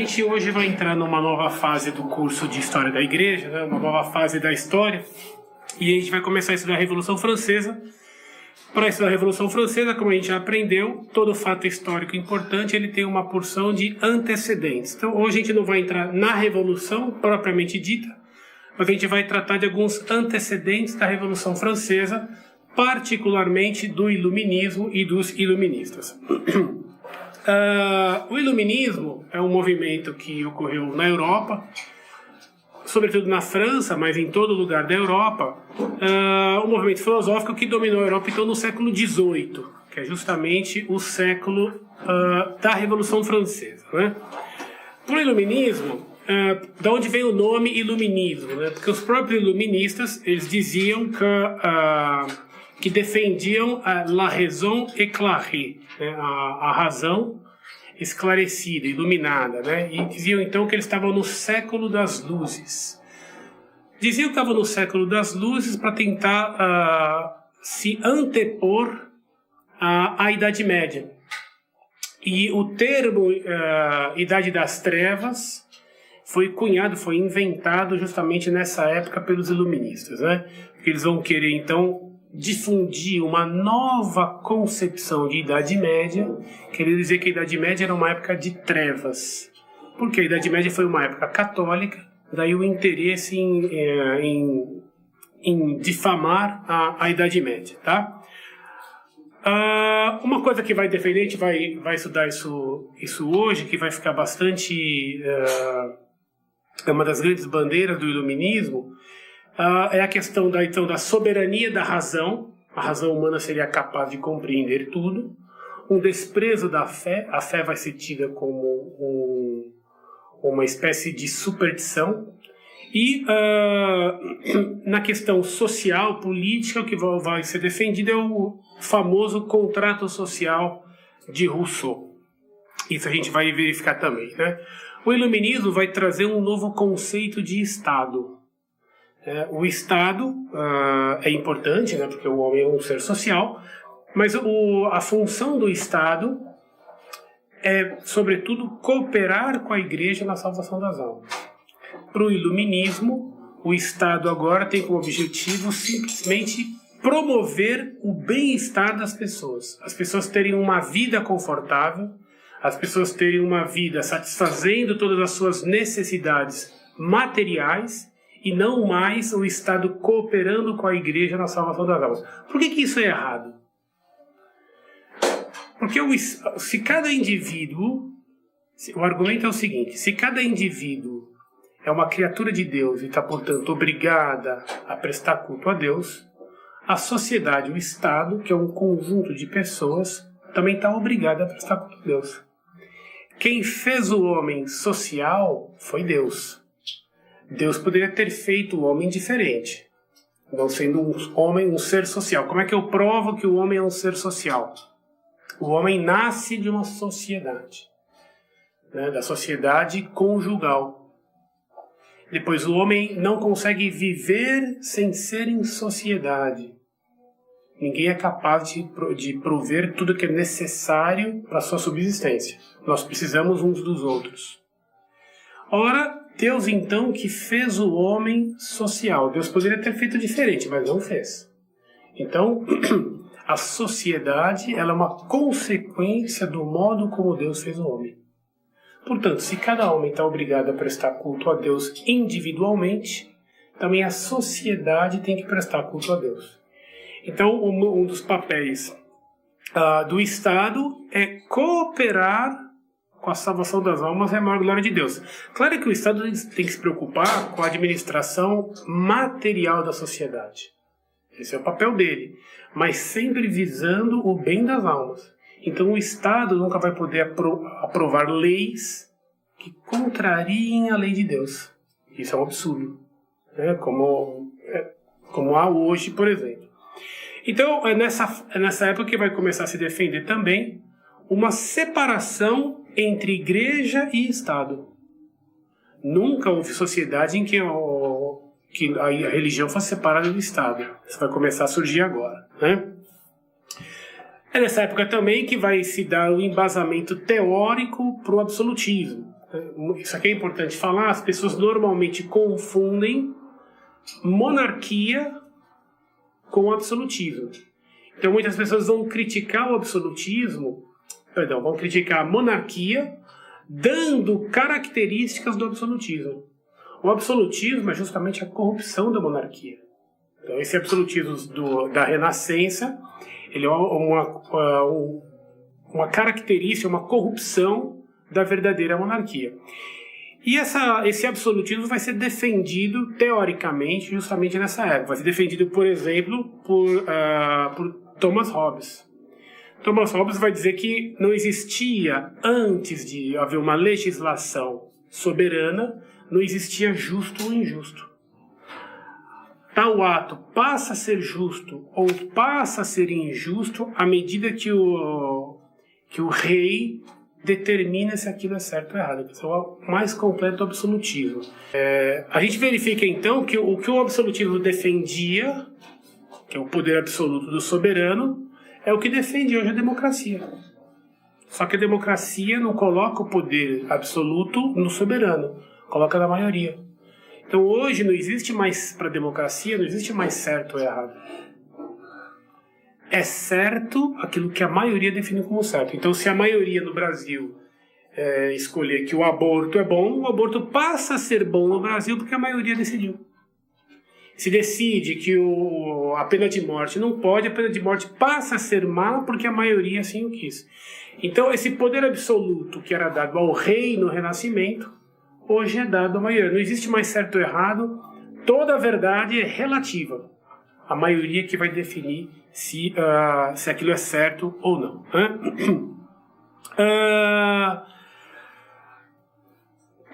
gente hoje vai entrar numa nova fase do curso de História da Igreja, né? Uma nova fase da história, e a gente vai começar a estudar a Revolução Francesa. Para estudar a Revolução Francesa, como a gente já aprendeu, todo fato histórico importante ele tem uma porção de antecedentes. Então, hoje a gente não vai entrar na Revolução propriamente dita, mas a gente vai tratar de alguns antecedentes da Revolução Francesa, particularmente do Iluminismo e dos Iluministas. O Iluminismo é um movimento que ocorreu na Europa, sobretudo na França, mas em todo lugar da Europa, um movimento filosófico que dominou a Europa então no século XVIII, que é justamente o século da Revolução Francesa, né? Por Iluminismo, da onde vem o nome Iluminismo, né? Porque os próprios iluministas eles diziam que defendiam la raison éclairée, né? A razão esclarecida, iluminada, né? E diziam então que eles estavam no século das luzes. Diziam que estavam no século das luzes para tentar se antepor à Idade Média. E o termo Idade das Trevas foi cunhado, foi inventado justamente nessa época pelos iluministas, né? Porque eles vão querer então difundir uma nova concepção de Idade Média, queria dizer que a Idade Média era uma época de trevas, porque a Idade Média foi uma época católica, daí o interesse em difamar a Idade Média, tá? Uma coisa que vai defender, a gente vai estudar isso hoje, que vai ficar bastante... é uma das grandes bandeiras do Iluminismo, é a questão da soberania da razão. A razão humana seria capaz de compreender tudo. Um desprezo da fé. A fé vai ser tida como uma espécie de superstição. E na questão social, política, o que vai ser defendido é o famoso contrato social de Rousseau. Isso a gente vai verificar também, né? O Iluminismo vai trazer um novo conceito de Estado. O Estado é importante, né, porque o homem é um ser social, mas a função do Estado é, sobretudo, cooperar com a Igreja na salvação das almas. Para o Iluminismo, o Estado agora tem como objetivo simplesmente promover o bem-estar das pessoas. As pessoas terem uma vida confortável, as pessoas terem uma vida satisfazendo todas as suas necessidades materiais, e não mais o Estado cooperando com a Igreja na salvação das almas. Por que isso é errado? Porque se cada indivíduo... O argumento é o seguinte: se cada indivíduo é uma criatura de Deus e está, portanto, obrigada a prestar culto a Deus, a sociedade, o Estado, que é um conjunto de pessoas, também está obrigada a prestar culto a Deus. Quem fez o homem social foi Deus. Deus poderia ter feito o homem diferente, não sendo um homem um ser social. Como é que eu provo que o homem é um ser social? O homem nasce de uma sociedade, né, da sociedade conjugal. Depois o homem não consegue viver sem ser em sociedade. Ninguém é capaz de prover tudo que é necessário para a sua subsistência. Nós precisamos uns dos outros. Ora, Deus, então, que fez o homem social. Deus poderia ter feito diferente, mas não fez. Então, a sociedade ela é uma consequência do modo como Deus fez o homem. Portanto, se cada homem está obrigado a prestar culto a Deus individualmente, também a sociedade tem que prestar culto a Deus. Então, um dos papéis do Estado é cooperar com a salvação das almas e a maior glória de Deus. Claro que o Estado tem que se preocupar com a administração material da sociedade. Esse é o papel dele. Mas sempre visando o bem das almas. Então o Estado nunca vai poder aprovar leis que contrariem a lei de Deus. Isso é um absurdo, né? Como há hoje, por exemplo. Então é nessa época que vai começar a se defender também uma separação entre igreja e Estado. Nunca houve sociedade em que a religião fosse separada do Estado. Isso vai começar a surgir agora, né? É nessa época também que vai se dar o embasamento teórico para o absolutismo. isso aqui é importante falar, as pessoas normalmente confundem monarquia com absolutismo. Então muitas pessoas vão criticar o absolutismo, vão criticar a monarquia, dando características do absolutismo. O absolutismo é justamente a corrupção da monarquia. Então esse absolutismo da Renascença, ele é uma característica, uma corrupção da verdadeira monarquia. E esse absolutismo vai ser defendido, teoricamente, justamente nessa época. Vai ser defendido, por exemplo, por Thomas Hobbes. Thomas Hobbes vai dizer que não existia, antes de haver uma legislação soberana, não existia justo ou injusto. Tal ato passa a ser justo ou passa a ser injusto à medida que o rei determina se aquilo é certo ou errado. Esse é o mais completo absolutismo. A gente verifica então que o que o absolutismo defendia, que é o poder absoluto do soberano, é o que defende hoje a democracia. Só que a democracia não coloca o poder absoluto no soberano, coloca na maioria. Então hoje não existe mais, para a democracia, não existe mais certo ou errado. É certo aquilo que a maioria define como certo. Então se a maioria no Brasil escolher que o aborto é bom, o aborto passa a ser bom no Brasil porque a maioria decidiu. Se decide que a pena de morte não pode, a pena de morte passa a ser má porque a maioria assim o quis. Então esse poder absoluto que era dado ao rei no Renascimento, hoje é dado à maioria. Não existe mais certo ou errado, toda a verdade é relativa. A maioria que vai definir se aquilo é certo ou não.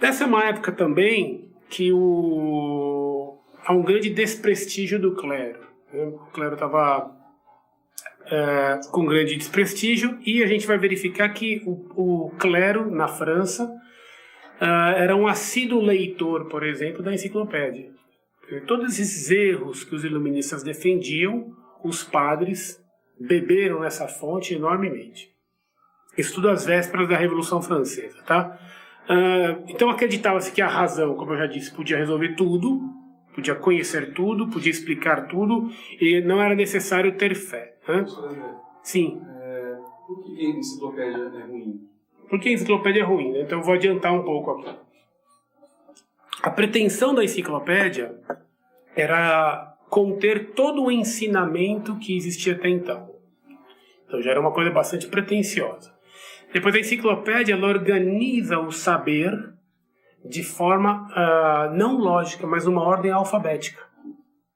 Essa é uma época também que há um grande desprestígio do clero. O clero estava com grande desprestígio e a gente vai verificar que o clero na França era um assíduo leitor, por exemplo, da enciclopédia. Todos esses erros que os iluministas defendiam, os padres beberam nessa fonte enormemente. Isso tudo às vésperas da Revolução Francesa, tá? Então acreditava-se que a razão, como eu já disse, podia resolver tudo, podia conhecer tudo, podia explicar tudo, e não era necessário ter fé. Sim. Por que a enciclopédia é ruim? Por que a enciclopédia é ruim? Né? Então eu vou adiantar um pouco aqui. A pretensão da enciclopédia era conter todo o ensinamento que existia até então. Então já era uma coisa bastante pretensiosa. Depois a enciclopédia ela organiza o saber de forma não lógica, mas uma ordem alfabética.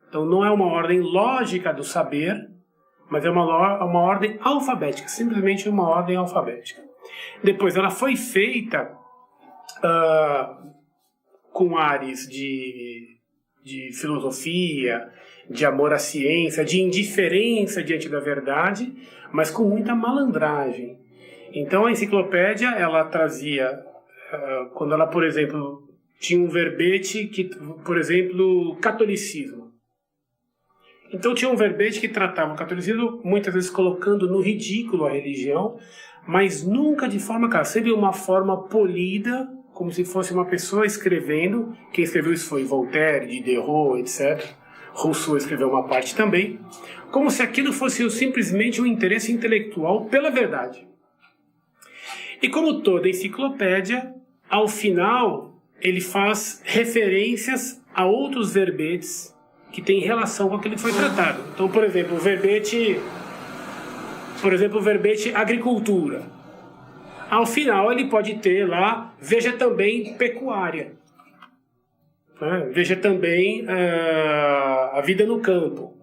Então não é uma ordem lógica do saber, mas é uma ordem alfabética, simplesmente uma ordem alfabética. Depois ela foi feita com ares de filosofia, de amor à ciência, de indiferença diante da verdade, mas com muita malandragem. Então a enciclopédia ela trazia, quando ela, por exemplo, tinha um verbete que, por exemplo, catolicismo. Então tinha um verbete que tratava o catolicismo, muitas vezes colocando no ridículo a religião, mas nunca de forma clara, sempre uma forma polida, como se fosse uma pessoa escrevendo. Quem escreveu isso foi Voltaire, Diderot, etc. Rousseau escreveu uma parte também, como se aquilo fosse simplesmente um interesse intelectual pela verdade. E como toda enciclopédia, ao final ele faz referências a outros verbetes que têm relação com aquilo que foi tratado. Então, por exemplo, o verbete agricultura. Ao final ele pode ter lá, veja também pecuária. Veja também a vida no campo.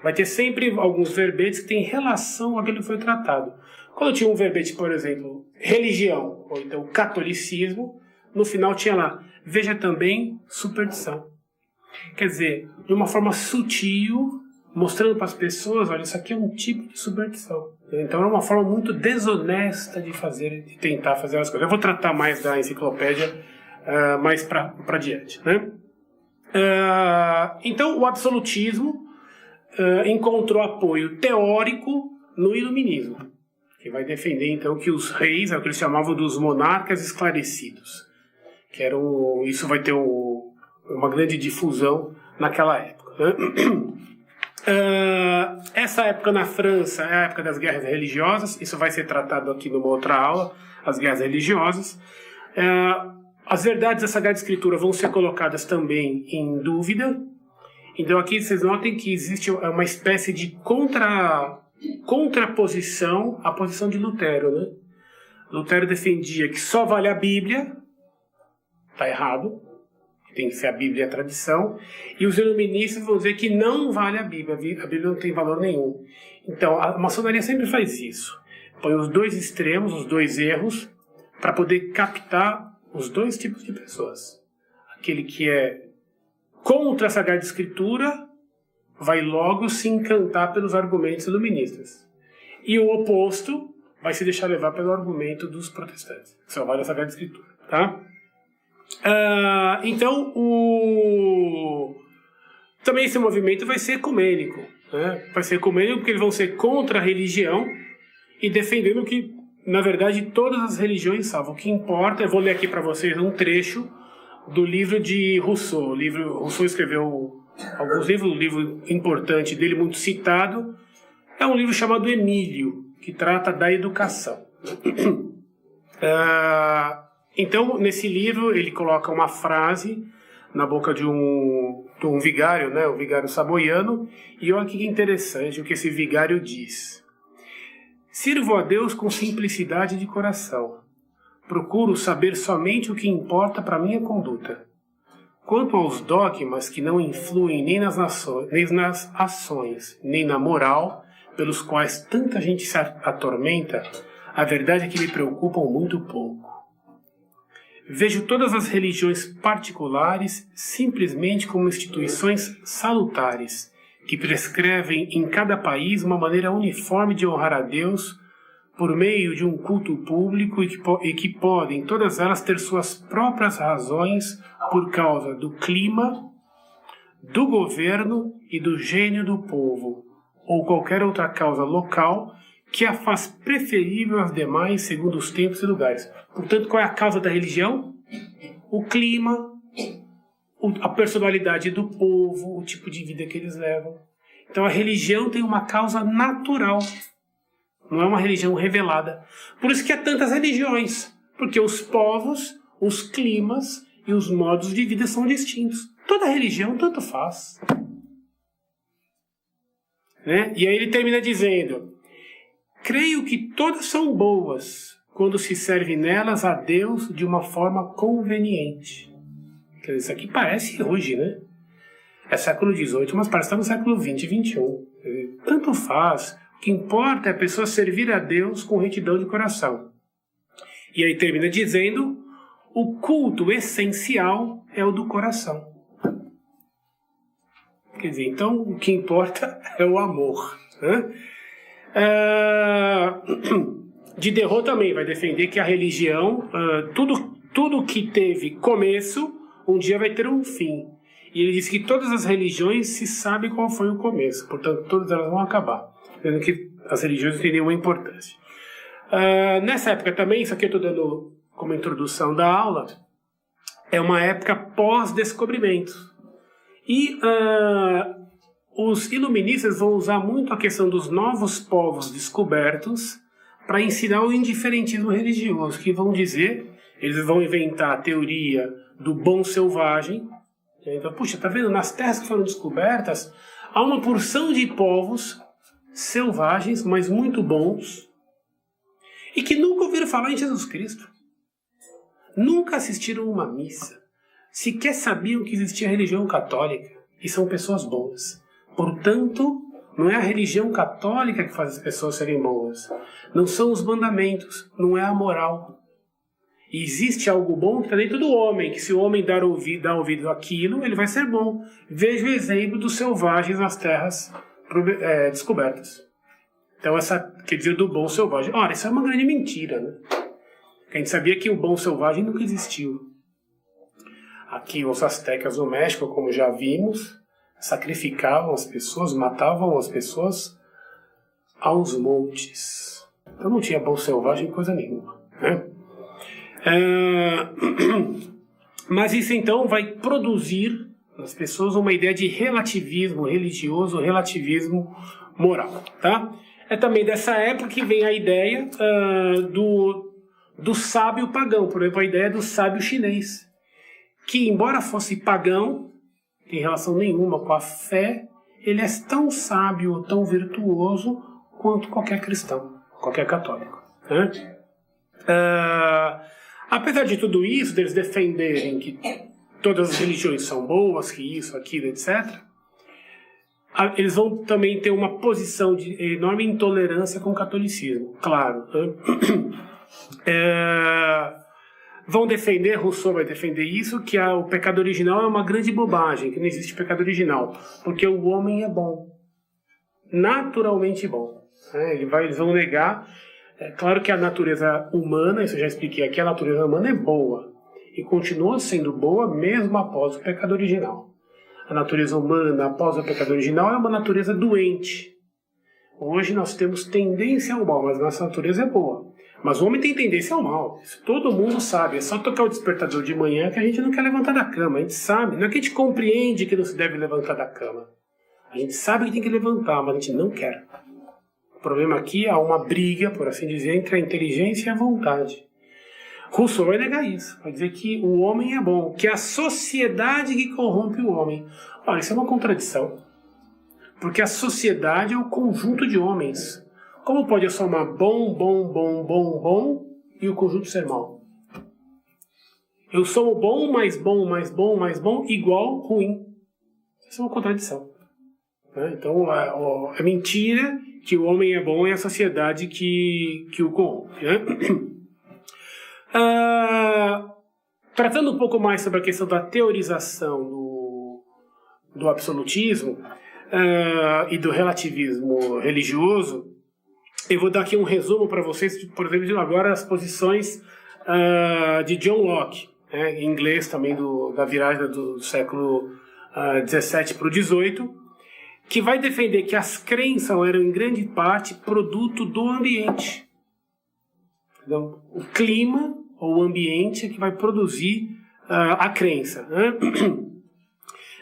Vai ter sempre alguns verbetes que têm relação com aquilo que foi tratado. Quando tinha um verbete, por exemplo, religião, ou então catolicismo, no final tinha lá, veja também superstição. Quer dizer, de uma forma sutil, mostrando para as pessoas, olha, isso aqui é um tipo de superstição. Então é uma forma muito desonesta de tentar fazer as coisas. Eu vou tratar mais da enciclopédia mais para diante, né? Então o absolutismo encontrou apoio teórico no iluminismo. que vai defender então que os reis, é o que eles chamavam dos monarcas esclarecidos, que eram, isso vai ter uma grande difusão naquela época, né? Essa época na França é a época das guerras religiosas, isso vai ser tratado aqui numa outra aula, as guerras religiosas. As verdades da Sagrada Escritura vão ser colocadas também em dúvida. Então aqui vocês notem que existe uma espécie de contraposição à posição de Lutero, né? Lutero defendia que só vale a Bíblia, está errado, tem que ser a Bíblia e a tradição, e os iluministas vão dizer que não vale a Bíblia não tem valor nenhum. Então a maçonaria sempre faz isso, põe os dois extremos, os dois erros, para poder captar os dois tipos de pessoas. Aquele que é contra a Sagrada Escritura vai logo se encantar pelos argumentos iluministas. E o oposto vai se deixar levar pelo argumento dos protestantes, que só vale a Sagrada Escritura. Tá? Então, também esse movimento vai ser ecumênico. Né? Vai ser ecumênico porque eles vão ser contra a religião e defendendo que, na verdade, todas as religiões salvam. O que importa, eu vou ler aqui para vocês um trecho do livro de Rousseau. Rousseau escreveu alguns livros, um livro importante dele, muito citado, é um livro chamado Emílio, que trata da educação. Então, nesse livro, ele coloca uma frase na boca de um vigário, né, o vigário saboiano, e olha que interessante o que esse vigário diz. Sirvo a Deus com simplicidade de coração. Procuro saber somente o que importa para minha conduta. Quanto aos dogmas que não influem nem nas ações, nem na moral, pelos quais tanta gente se atormenta, a verdade é que me preocupam muito pouco. Vejo todas as religiões particulares simplesmente como instituições salutares, que prescrevem em cada país uma maneira uniforme de honrar a Deus por meio de um culto público e que podem todas elas ter suas próprias razões por causa do clima, do governo e do gênio do povo, ou qualquer outra causa local que a faz preferível às demais segundo os tempos e lugares. Portanto, qual é a causa da religião? O clima, a personalidade do povo, o tipo de vida que eles levam. Então a religião tem uma causa natural, não é uma religião revelada. Por isso que há tantas religiões, porque os povos, os climas e os modos de vida são distintos. Toda religião tanto faz. Né? E aí ele termina dizendo: creio que todas são boas quando se serve nelas a Deus de uma forma conveniente. Quer dizer, isso aqui parece hoje, né? É século XVIII, mas parece estar no século XX e XXI. Tanto faz. O que importa é a pessoa servir a Deus com retidão de coração. E aí termina dizendo: o culto essencial é o do coração. Quer dizer, então o que importa é o amor. Né? Diderot também vai defender que a religião, tudo que teve começo, um dia vai ter um fim. E ele diz que todas as religiões se sabe qual foi o começo, portanto todas elas vão acabar. Dizendo que as religiões têm nenhuma importância. Nessa época também, isso aqui eu estou dando como introdução da aula, é uma época pós-descobrimento. E os iluministas vão usar muito a questão dos novos povos descobertos para ensinar o indiferentismo religioso, que vão dizer, eles vão inventar a teoria do bom selvagem. Então, puxa, tá vendo? Nas terras que foram descobertas, há uma porção de povos selvagens, mas muito bons, e que nunca ouviram falar em Jesus Cristo. Nunca assistiram uma missa. Sequer sabiam que existia a religião católica. E são pessoas boas. Portanto, não é a religião católica que faz as pessoas serem boas. Não são os mandamentos. Não é a moral. E existe algo bom que está dentro do homem, que se o homem dar ouvido àquilo, ele vai ser bom. Veja o exemplo dos selvagens nas terras descobertas. Então, essa quer dizer do bom selvagem. Ora, isso é uma grande mentira, né? A gente sabia que o bom selvagem nunca existiu. Aqui, os astecas no México, como já vimos, sacrificavam as pessoas, matavam as pessoas aos montes. Então não tinha bom selvagem coisa nenhuma, né? Mas isso então vai produzir nas pessoas uma ideia de relativismo religioso, relativismo moral, tá? É também dessa época que vem a ideia do sábio pagão, por exemplo, a ideia do sábio chinês, que embora fosse pagão, não tem relação nenhuma com a fé, ele é tão sábio, tão virtuoso quanto qualquer cristão, qualquer católico, né? Apesar de tudo isso, deles defenderem que todas as religiões são boas, que isso, aquilo, etc., eles vão também ter uma posição de enorme intolerância com o catolicismo, claro, né? Vão defender, Rousseau vai defender isso, que o pecado original é uma grande bobagem, que não existe pecado original, porque o homem é bom, naturalmente bom, né? Eles vão negar. É claro que a natureza humana, isso eu já expliquei aqui, a natureza humana é boa e continua sendo boa mesmo após o pecado original. A natureza humana após o pecado original é uma natureza doente. Hoje nós temos tendência ao mal, mas nossa natureza é boa. Mas o homem tem tendência ao mal, isso todo mundo sabe. É só tocar o despertador de manhã que a gente não quer levantar da cama, a gente sabe. Não é que a gente compreende que não se deve levantar da cama. A gente sabe que tem que levantar, mas a gente não quer. O problema aqui é uma briga, por assim dizer, entre a inteligência e a vontade. Rousseau vai negar isso, vai dizer que o homem é bom, que é a sociedade que corrompe o homem. Olha, isso é uma contradição, porque a sociedade é o conjunto de homens. Como pode eu somar bom e o conjunto ser mal? Eu somo bom, mais bom, mais bom, mais bom, igual ruim. Isso é uma contradição, né? Então, é mentira que o homem é bom e a sociedade que o corrompe, né? Tratando um pouco mais sobre a questão da teorização do absolutismo e do relativismo religioso, eu vou dar aqui um resumo para vocês, por exemplo, agora as posições de John Locke, né, em inglês também da viragem do século XVII para o XVIII, que vai defender que as crenças eram em grande parte produto do ambiente. Então, o clima ou o ambiente é que vai produzir a crença, né?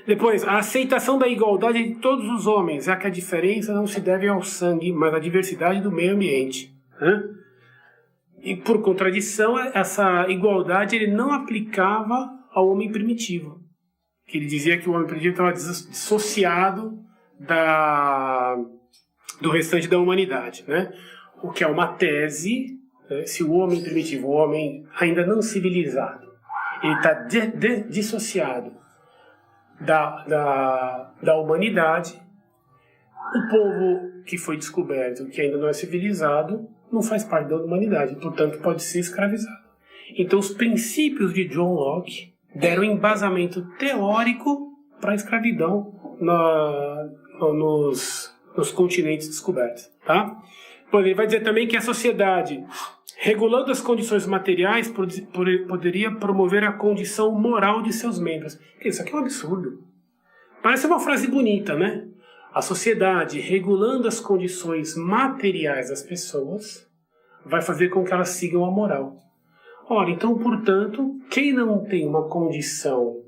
Depois, a aceitação da igualdade de todos os homens, já que a diferença não se deve ao sangue, mas à diversidade do meio ambiente, né? E por contradição, essa igualdade ele não aplicava ao homem primitivo, que ele dizia que o homem primitivo estava dissociado do restante da humanidade, né? O que é uma tese. Se o homem primitivo, o homem ainda não civilizado, ele está dissociado da humanidade, o povo que foi descoberto, que ainda não é civilizado, não faz parte da humanidade, portanto pode ser escravizado. Então os princípios de John Locke deram embasamento teórico para a escravidão nos continentes descobertos, tá? Ele vai dizer também que a sociedade, regulando as condições materiais, poderia promover a condição moral de seus membros. Isso aqui é um absurdo. Parece uma frase bonita, né? A sociedade, regulando as condições materiais das pessoas, vai fazer com que elas sigam a moral. Ora, então, portanto, quem não tem uma condição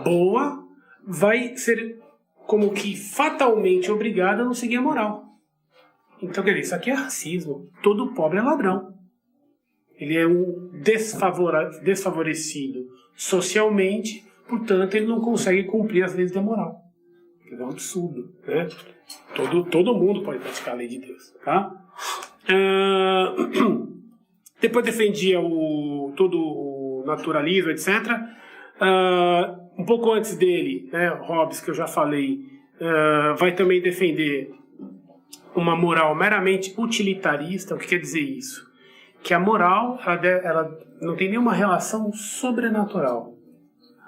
boa, vai ser como que fatalmente obrigado a não seguir a moral. Então, quer dizer, isso aqui é racismo. Todo pobre é ladrão. Ele é um desfavorecido socialmente, portanto, ele não consegue cumprir as leis da moral. É um absurdo, né? Todo mundo pode praticar a lei de Deus, tá? Depois defendia todo o naturalismo, etc. Um pouco antes dele, né, Hobbes, que eu já falei, vai também defender uma moral meramente utilitarista. O que quer dizer isso? Que a moral ela não tem nenhuma relação sobrenatural.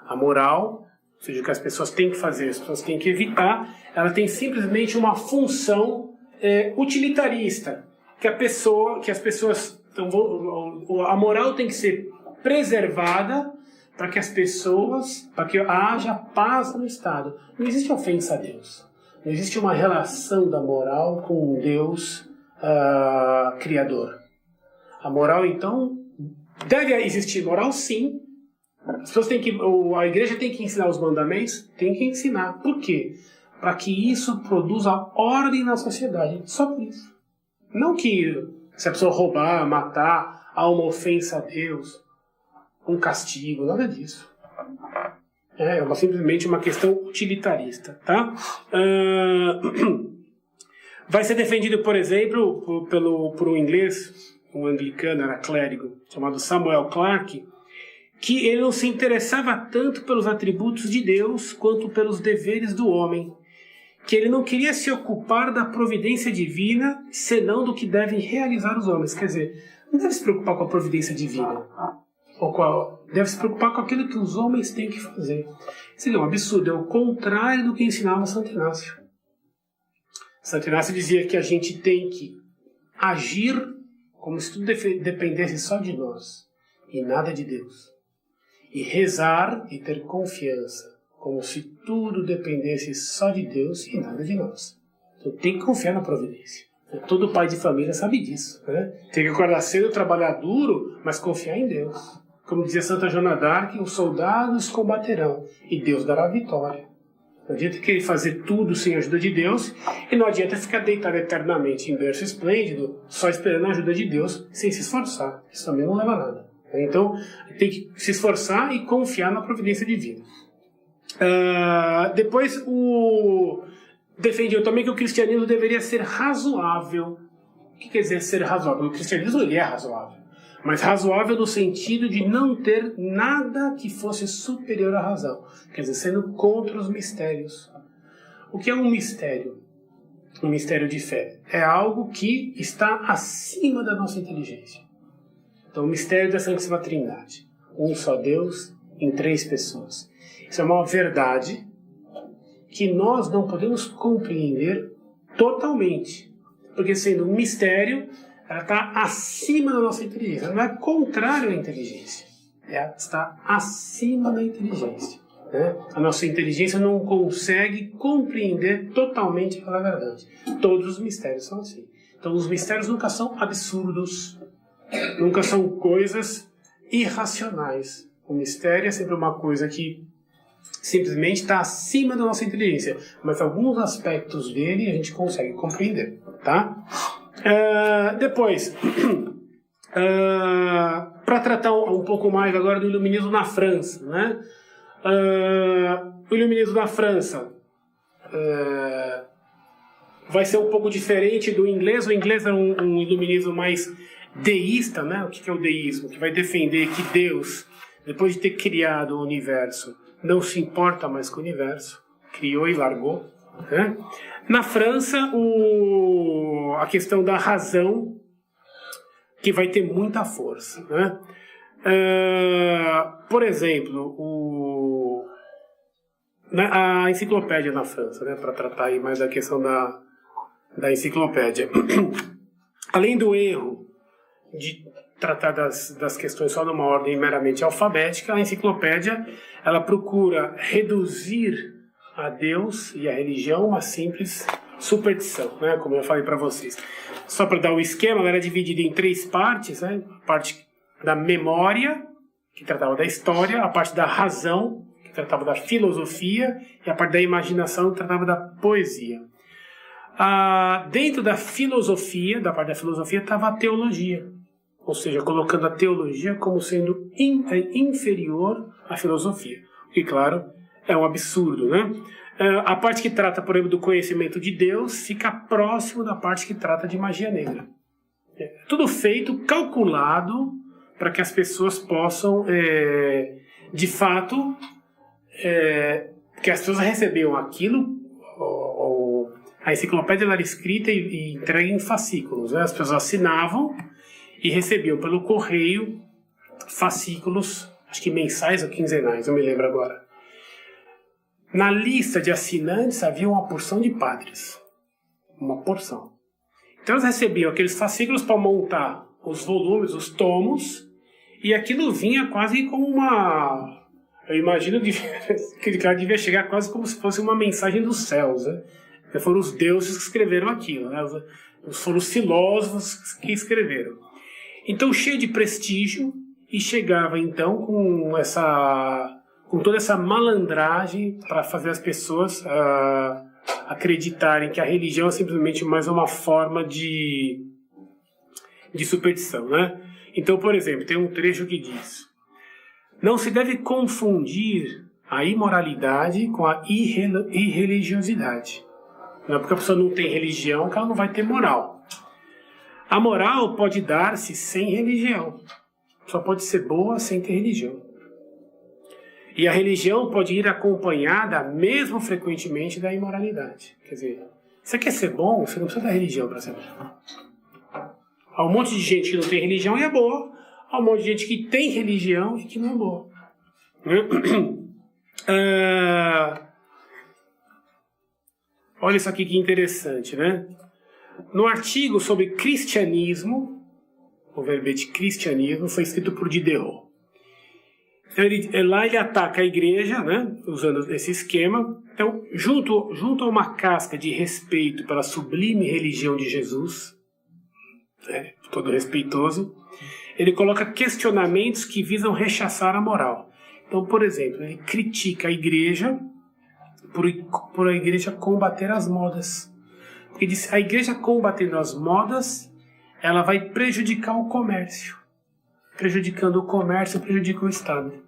A moral, ou seja, o que as pessoas têm que fazer, as pessoas têm que evitar, ela tem simplesmente uma função utilitarista. Que as pessoas... a moral tem que ser preservada para que as pessoas... para que haja paz no Estado. Não existe ofensa a Deus. Não existe uma relação da moral com um Deus criador. A moral, então, deve existir moral, sim. As pessoas a igreja tem que ensinar os mandamentos? Tem que ensinar. Por quê? Para que isso produza ordem na sociedade. Só por isso. Não que se a pessoa roubar, matar, há uma ofensa a Deus, um castigo, nada disso. É simplesmente uma questão utilitarista. Tá? Vai ser defendido, por exemplo, por um inglês, um anglicano, era clérigo, chamado Samuel Clarke, que ele não se interessava tanto pelos atributos de Deus quanto pelos deveres do homem, que ele não queria se ocupar da providência divina, senão do que devem realizar os homens. Quer dizer, não deve se preocupar com a providência divina, deve se preocupar com aquilo que os homens têm que fazer. Seria um absurdo, é o contrário do que ensinava Santo Inácio. Santo Inácio dizia que a gente tem que agir como se tudo dependesse só de nós e nada de Deus. E rezar e ter confiança, como se tudo dependesse só de Deus e nada de nós. Então tem que confiar na providência. Todo pai de família sabe disso. Né? Tem que acordar cedo, trabalhar duro, mas confiar em Deus. Como dizia Santa Joana d'Arc, os soldados combaterão e Deus dará a vitória. Não adianta querer fazer tudo sem a ajuda de Deus e não adianta ficar deitado eternamente em berço esplêndido, só esperando a ajuda de Deus, sem se esforçar. Isso também não leva a nada. Então, tem que se esforçar e confiar na providência divina. Depois, defendiam também que o cristianismo deveria ser razoável. O que quer dizer ser razoável? O cristianismo ele é razoável, mas razoável no sentido de não ter nada que fosse superior à razão. Quer dizer, sendo contra os mistérios. O que é um mistério? Um mistério de fé. É algo que está acima da nossa inteligência. Então, o mistério da Santíssima Trindade. Um só Deus em 3 pessoas. Isso é uma verdade que nós não podemos compreender totalmente. Porque, sendo um mistério, ela está acima da nossa inteligência. Ela não é contrário à inteligência. Ela está acima da inteligência. Né? A nossa inteligência não consegue compreender totalmente aquela verdade. Todos os mistérios são assim. Então, os mistérios nunca são absurdos. Nunca são coisas irracionais. O mistério é sempre uma coisa que simplesmente está acima da nossa inteligência. Mas alguns aspectos dele a gente consegue compreender. Tá? Depois, para tratar um pouco mais agora do iluminismo na França. Né? O iluminismo na França vai ser um pouco diferente do inglês. O inglês é um iluminismo mais deísta, né? O que é o deísmo? Que vai defender que Deus, depois de ter criado o universo, não se importa mais com o universo, criou e largou. Né? Na França, a questão da razão, que vai ter muita força. Né? Por exemplo, a enciclopédia na França, né? Para tratar aí mais da questão da enciclopédia. Além do erro de tratar das questões só numa ordem meramente alfabética, a enciclopédia ela procura reduzir a Deus e a religião uma simples superstição, né? Como eu falei para vocês. Só para dar o esquema, ela era dividida em 3 partes, né? A parte da memória, que tratava da história, a parte da razão, que tratava da filosofia, e a parte da imaginação, que tratava da poesia. Dentro da filosofia, da parte da filosofia, estava a teologia. Ou seja, colocando a teologia como sendo inferior à filosofia. O que, claro, é um absurdo, né? A parte que trata, por exemplo, do conhecimento de Deus fica próximo da parte que trata de magia negra. É tudo feito, calculado, para que as pessoas possam, de fato, que as pessoas recebiam aquilo, a enciclopédia era escrita e entregue em fascículos, né? As pessoas assinavam e recebiam pelo correio fascículos, acho que mensais ou quinzenais, eu me lembro agora. Na lista de assinantes havia uma porção de padres. Uma porção. Então eles recebiam aqueles fascículos para montar os volumes, os tomos, e aquilo vinha quase como uma... Eu imagino que aquele cara devia chegar quase como se fosse uma mensagem dos céus, né? Foram os deuses que escreveram aquilo, né? Foram os filósofos que escreveram. Então, cheio de prestígio, e chegava então com toda essa malandragem para fazer as pessoas acreditarem que a religião é simplesmente mais uma forma de superstição, né? Então, por exemplo, tem um trecho que diz: não se deve confundir a imoralidade com a irreligiosidade. Não é porque a pessoa não tem religião que ela não vai ter moral. A moral pode dar-se sem religião. Só pode ser boa sem ter religião. E a religião pode ir acompanhada, mesmo frequentemente, da imoralidade. Quer dizer, você quer ser bom, você não precisa da religião para ser bom. Há um monte de gente que não tem religião e é boa. Há um monte de gente que tem religião e que não é boa. Olha isso aqui que interessante, né? No artigo sobre cristianismo, o verbete cristianismo foi escrito por Diderot. Lá ele ataca a igreja, né, usando esse esquema. Então, junto a uma casca de respeito pela sublime religião de Jesus, né, todo respeitoso, ele coloca questionamentos que visam rechaçar a moral. Então, por exemplo, ele critica a igreja por a igreja combater as modas. Porque diz, a igreja combatendo as modas, ela vai prejudicar o comércio. Prejudicando o comércio, prejudica o Estado.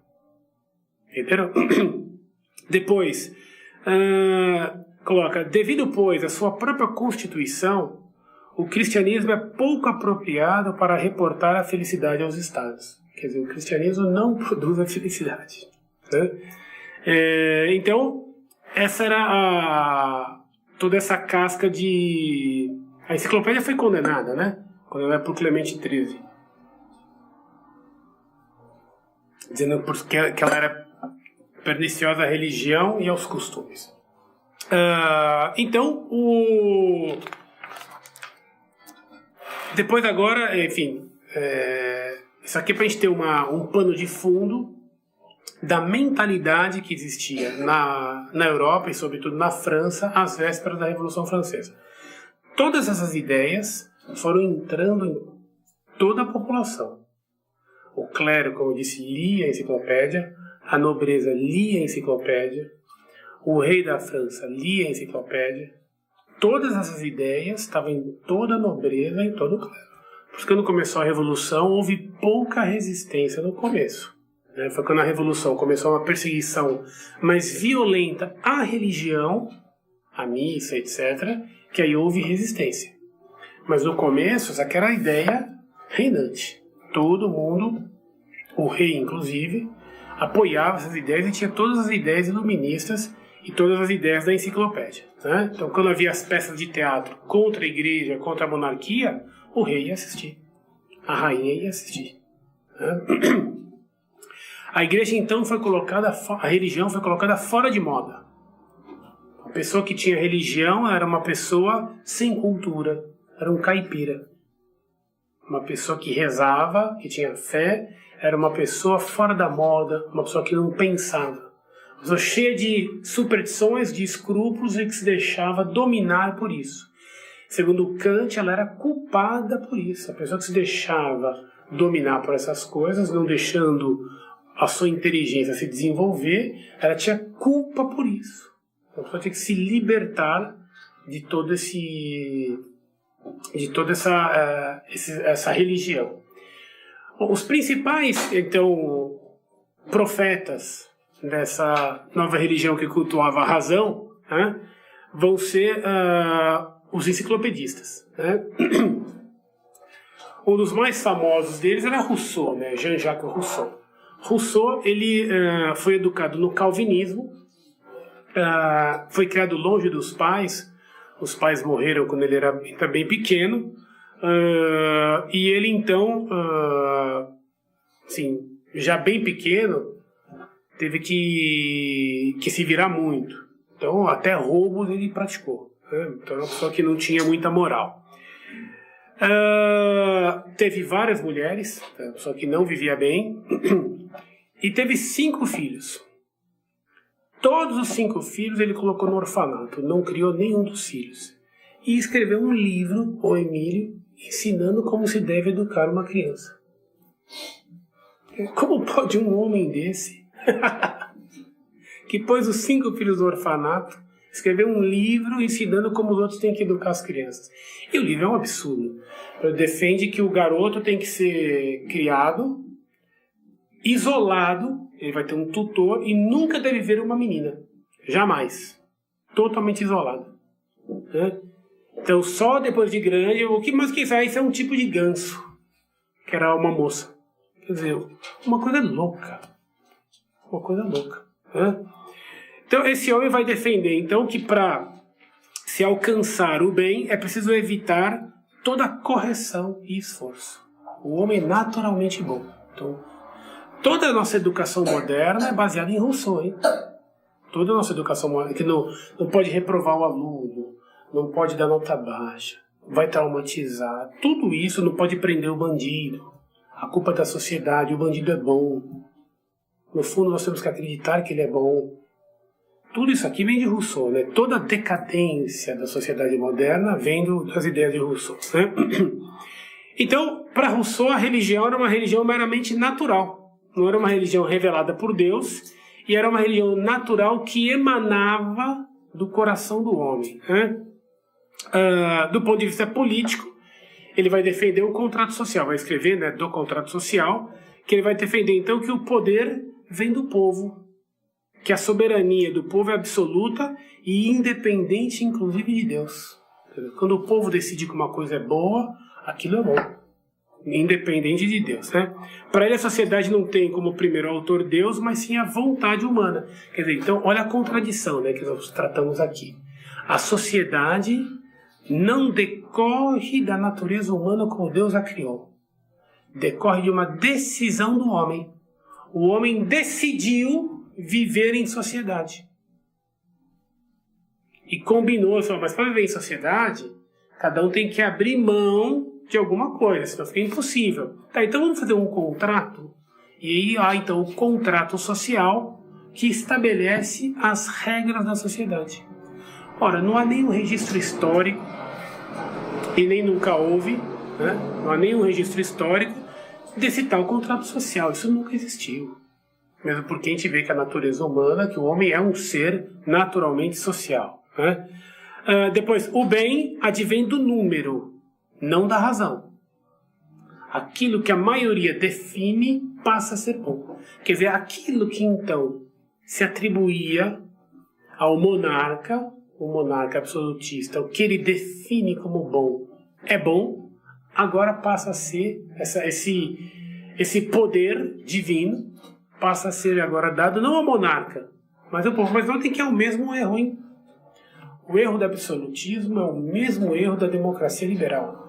Entenderam? Depois, coloca, devido, pois, à sua própria Constituição, o cristianismo é pouco apropriado para reportar a felicidade aos Estados. Quer dizer, o cristianismo não produz a felicidade. Né? Então, essa era toda essa casca de... A enciclopédia foi condenada, né? Condenada por Clemente XIII. Dizendo que ela era perniciosa à religião e aos costumes. Então, depois agora, enfim, isso aqui é para a gente ter um pano de fundo da mentalidade que existia na Europa e sobretudo na França às vésperas da Revolução Francesa. Todas essas ideias foram entrando em toda a população. O clero, como eu disse, lia a enciclopédia, a nobreza lia a enciclopédia, o rei da França lia a enciclopédia. Todas essas ideias estavam em toda a nobreza e em todo o clero. Por isso que quando começou a Revolução, houve pouca resistência no começo. Foi quando a Revolução começou uma perseguição mais violenta à religião, à missa, etc., que aí houve resistência. Mas no começo, essa era a ideia reinante. Todo mundo, o rei inclusive, apoiava essas ideias e tinha todas as ideias iluministas e todas as ideias da enciclopédia. Né? Então, quando havia as peças de teatro contra a igreja, contra a monarquia, o rei ia assistir. A rainha ia assistir. Né? A igreja, então, a religião foi colocada fora de moda. A pessoa que tinha religião era uma pessoa sem cultura, era um caipira. Uma pessoa que rezava, que tinha fé, era uma pessoa fora da moda, uma pessoa que não pensava. Uma pessoa cheia de superstições, de escrúpulos e que se deixava dominar por isso. Segundo Kant, ela era culpada por isso. A pessoa que se deixava dominar por essas coisas, não deixando a sua inteligência se desenvolver, ela tinha culpa por isso. A pessoa tinha que se libertar de toda essa religião. Os principais, então, profetas dessa nova religião que cultuava a razão, né, vão ser os enciclopedistas. Né? Um dos mais famosos deles era Rousseau, né, Jean-Jacques Rousseau. Rousseau, ele foi educado no calvinismo, foi criado longe dos pais. Os pais morreram quando ele era bem pequeno, e ele então, assim, já bem pequeno, teve que se virar muito. Então, até roubos ele praticou. Né? Então, é uma pessoa que não tinha muita moral. Teve várias mulheres, uma pessoa que não vivia bem, e teve 5 filhos. Todos os 5 filhos ele colocou no orfanato, não criou nenhum dos filhos. e escreveu um livro, o Emílio, ensinando como se deve educar uma criança. Como pode um homem desse, que pôs os 5 filhos do orfanato, escrever um livro ensinando como os outros têm que educar as crianças? E o livro é um absurdo. Ele defende que o garoto tem que ser criado, isolado, ele vai ter um tutor e nunca deve ver uma menina. Jamais. Totalmente isolado. Né? Então, só depois de grande, o que mais que isso? Isso é um tipo de ganso, que era uma moça. Quer dizer, uma coisa louca. Uma coisa louca. Né? Então, esse homem vai defender, então, que para se alcançar o bem, é preciso evitar toda correção e esforço. O homem é naturalmente bom. Então, toda a nossa educação moderna é baseada em Rousseau, hein? Toda a nossa educação moderna, que não pode reprovar o aluno, não pode dar nota baixa, vai traumatizar. Tudo isso não pode prender o bandido. A culpa é da sociedade, o bandido é bom. No fundo, nós temos que acreditar que ele é bom. Tudo isso aqui vem de Rousseau, né? Toda a decadência da sociedade moderna vem das ideias de Rousseau, né? Então, para Rousseau, a religião era uma religião meramente natural. Não era uma religião revelada por Deus, e era uma religião natural que emanava do coração do homem, né? Do ponto de vista político, ele vai defender o contrato social, vai escrever, né, do contrato social, que ele vai defender então que o poder vem do povo, que a soberania do povo é absoluta e independente, inclusive, de Deus. Quando o povo decide que uma coisa é boa, aquilo é bom, independente de Deus, né? Para ele, a sociedade não tem como primeiro autor Deus, mas sim a vontade humana. Quer dizer, então, olha a contradição, né, que nós tratamos aqui. A sociedade não decorre da natureza humana como Deus a criou. Decorre de uma decisão do homem. O homem decidiu viver em sociedade. E combinou, mas para viver em sociedade, cada um tem que abrir mão de alguma coisa, senão fica impossível. Tá, então vamos fazer um contrato. E aí há então o contrato social que estabelece as regras da sociedade. Ora, não há nenhum registro histórico, e nem nunca houve, né? Não há nenhum registro histórico desse tal contrato social. Isso nunca existiu. Mesmo porque a gente vê que a natureza humana, que o homem é um ser naturalmente social, né? Depois, o bem advém do número, não da razão. Aquilo que a maioria define passa a ser bom. Quer dizer, aquilo que então se atribuía ao monarca, o monarca absolutista, o que ele define como bom é bom, agora passa a ser esse poder divino, passa a ser agora dado não ao monarca, mas ao povo. Mas notem que é o mesmo erro, hein? O erro do absolutismo é o mesmo erro da democracia liberal.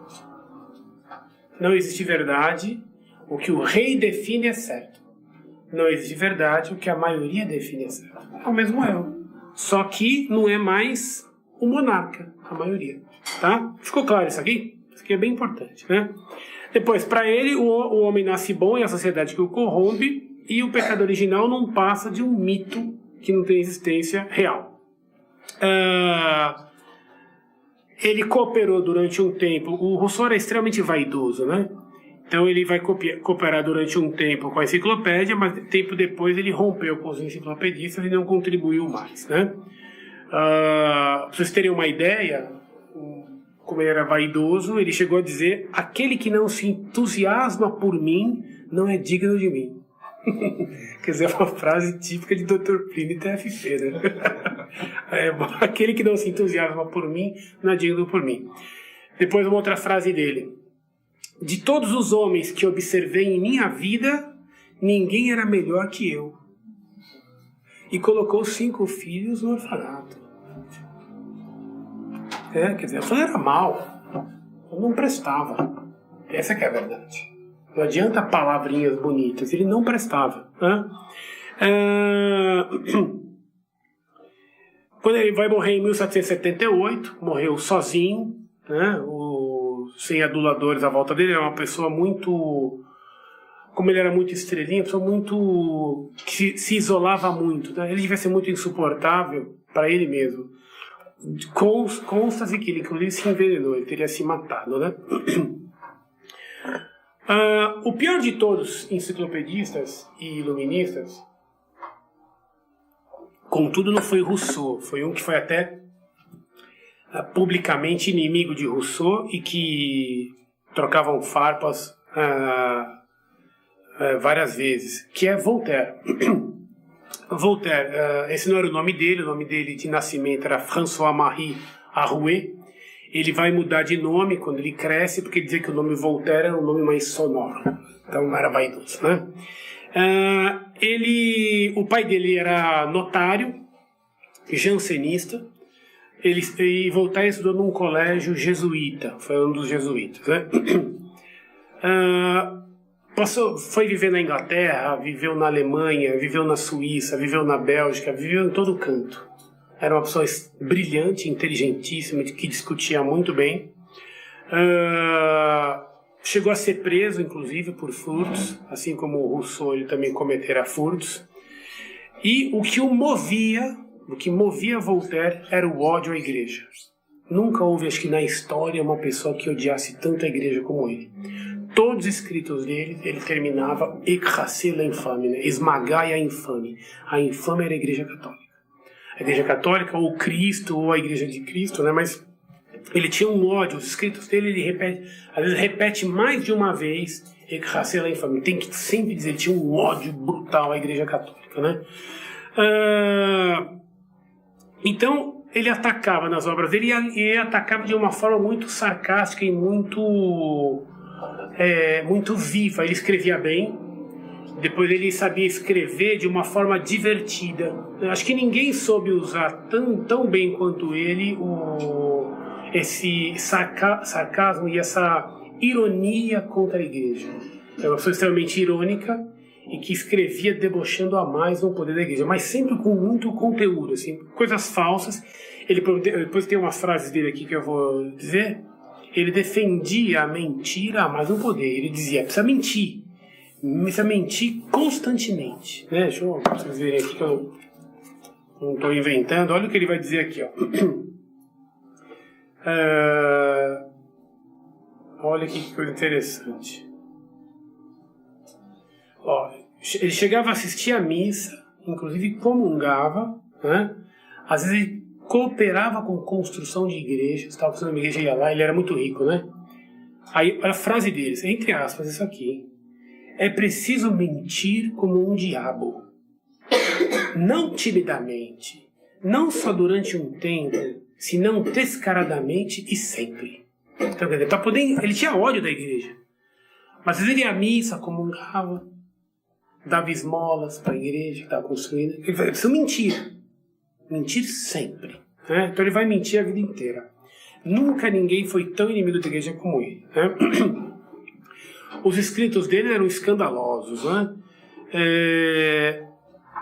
Não existe verdade, o que o rei define é certo. Não existe verdade, o que a maioria define é certo. É o mesmo erro. Só que não é mais o monarca, a maioria. Tá? Ficou claro isso aqui? Isso aqui é bem importante, né? Depois, para ele, o homem nasce bom e a sociedade que o corrompe, e o pecado original não passa de um mito que não tem existência real. Ele cooperou durante um tempo. O Rousseau era extremamente vaidoso, né? Então ele vai cooperar durante um tempo com a enciclopédia, mas tempo depois ele rompeu com os enciclopedistas e não contribuiu mais, né? Para vocês terem uma ideia, como ele era vaidoso, ele chegou a dizer: aquele que não se entusiasma por mim não é digno de mim. Quer dizer, é uma frase típica de Dr. Plínio TFP, né? Aquele que não se entusiasma por mim não é digno por mim. Depois uma outra frase dele: de todos os homens que observei em minha vida, ninguém era melhor que eu. E colocou 5 filhos no orfanato. Quer dizer, eu era mal. Eu não prestava. Essa que é a verdade. Não adianta palavrinhas bonitas. Ele não prestava. Né? Quando ele vai morrer em 1778, morreu sozinho, né? Sem aduladores à volta dele. Era uma pessoa muito... Como ele era muito estrelinha, uma pessoa muito... que se isolava muito. Né? Ele devia ser muito insuportável para ele mesmo. consta-se que ele, inclusive, se envenenou, ele teria se matado, né? O pior de todos, enciclopedistas e iluministas, contudo, não foi Rousseau, foi um que foi até publicamente inimigo de Rousseau e que trocavam farpas várias vezes, que é Voltaire. Voltaire, esse não era o nome dele de nascimento era François-Marie Arouet. Ele vai mudar de nome quando ele cresce, porque ele dizia que o nome Voltaire era um nome mais sonoro, então era vaidoso, né? O pai dele era notário, jansenista, e Voltaire estudou num colégio jesuíta, foi um dos jesuítas, né? Foi viver na Inglaterra, viveu na Alemanha, viveu na Suíça, viveu na Bélgica, viveu em todo canto. Era uma pessoa brilhante, inteligentíssima, que discutia muito bem. Chegou a ser preso, inclusive, por furtos, assim como o Rousseau, ele também cometera furtos. E o que movia Voltaire era o ódio à igreja. Nunca houve, acho que na história, uma pessoa que odiasse tanto a igreja como ele. Todos os escritos dele, ele terminava écraser l'infâme, né? Esmagai a infame. A infame era a igreja católica. A igreja católica, ou Cristo, ou a igreja de Cristo, né? Mas ele tinha um ódio. Os escritos dele, às vezes repete mais de uma vez écraser l'infame. Tem que sempre dizer, ele tinha um ódio brutal à igreja católica, né? Então, ele atacava nas obras dele e ele atacava de uma forma muito sarcástica e muito viva. Ele escrevia bem, depois ele sabia escrever de uma forma divertida. Eu acho que ninguém soube usar tão bem quanto ele esse sarcasmo e essa ironia contra a igreja. É uma pessoa extremamente irônica e que escrevia debochando a mais no poder da igreja, mas sempre com muito conteúdo, assim, coisas falsas. Ele depois tem umas frases dele aqui que eu vou dizer. Ele defendia a mentira a mais no poder. Ele dizia, precisa mentir constantemente, né? Deixa vocês verem aqui que eu não estou inventando. Olha o que ele vai dizer aqui, ó. Olha que coisa interessante. Ó, ele chegava a assistir à missa, inclusive comungava, né? Às vezes ele cooperava com construção de igrejas, estava fazendo uma igreja, ia lá, ele era muito rico, né? Aí a frase deles, entre aspas, isso aqui: é preciso mentir como um diabo, não timidamente, não só durante um tempo, senão descaradamente e sempre. Então, quer dizer, ele tinha ódio da igreja, mas às vezes ele ia à missa, comungava, dava esmolas para a igreja que estava construindo. Ele falou, preciso mentir sempre, né? Então ele vai mentir a vida inteira. Nunca ninguém foi tão inimigo da igreja como ele, né? Os escritos dele eram escandalosos, né?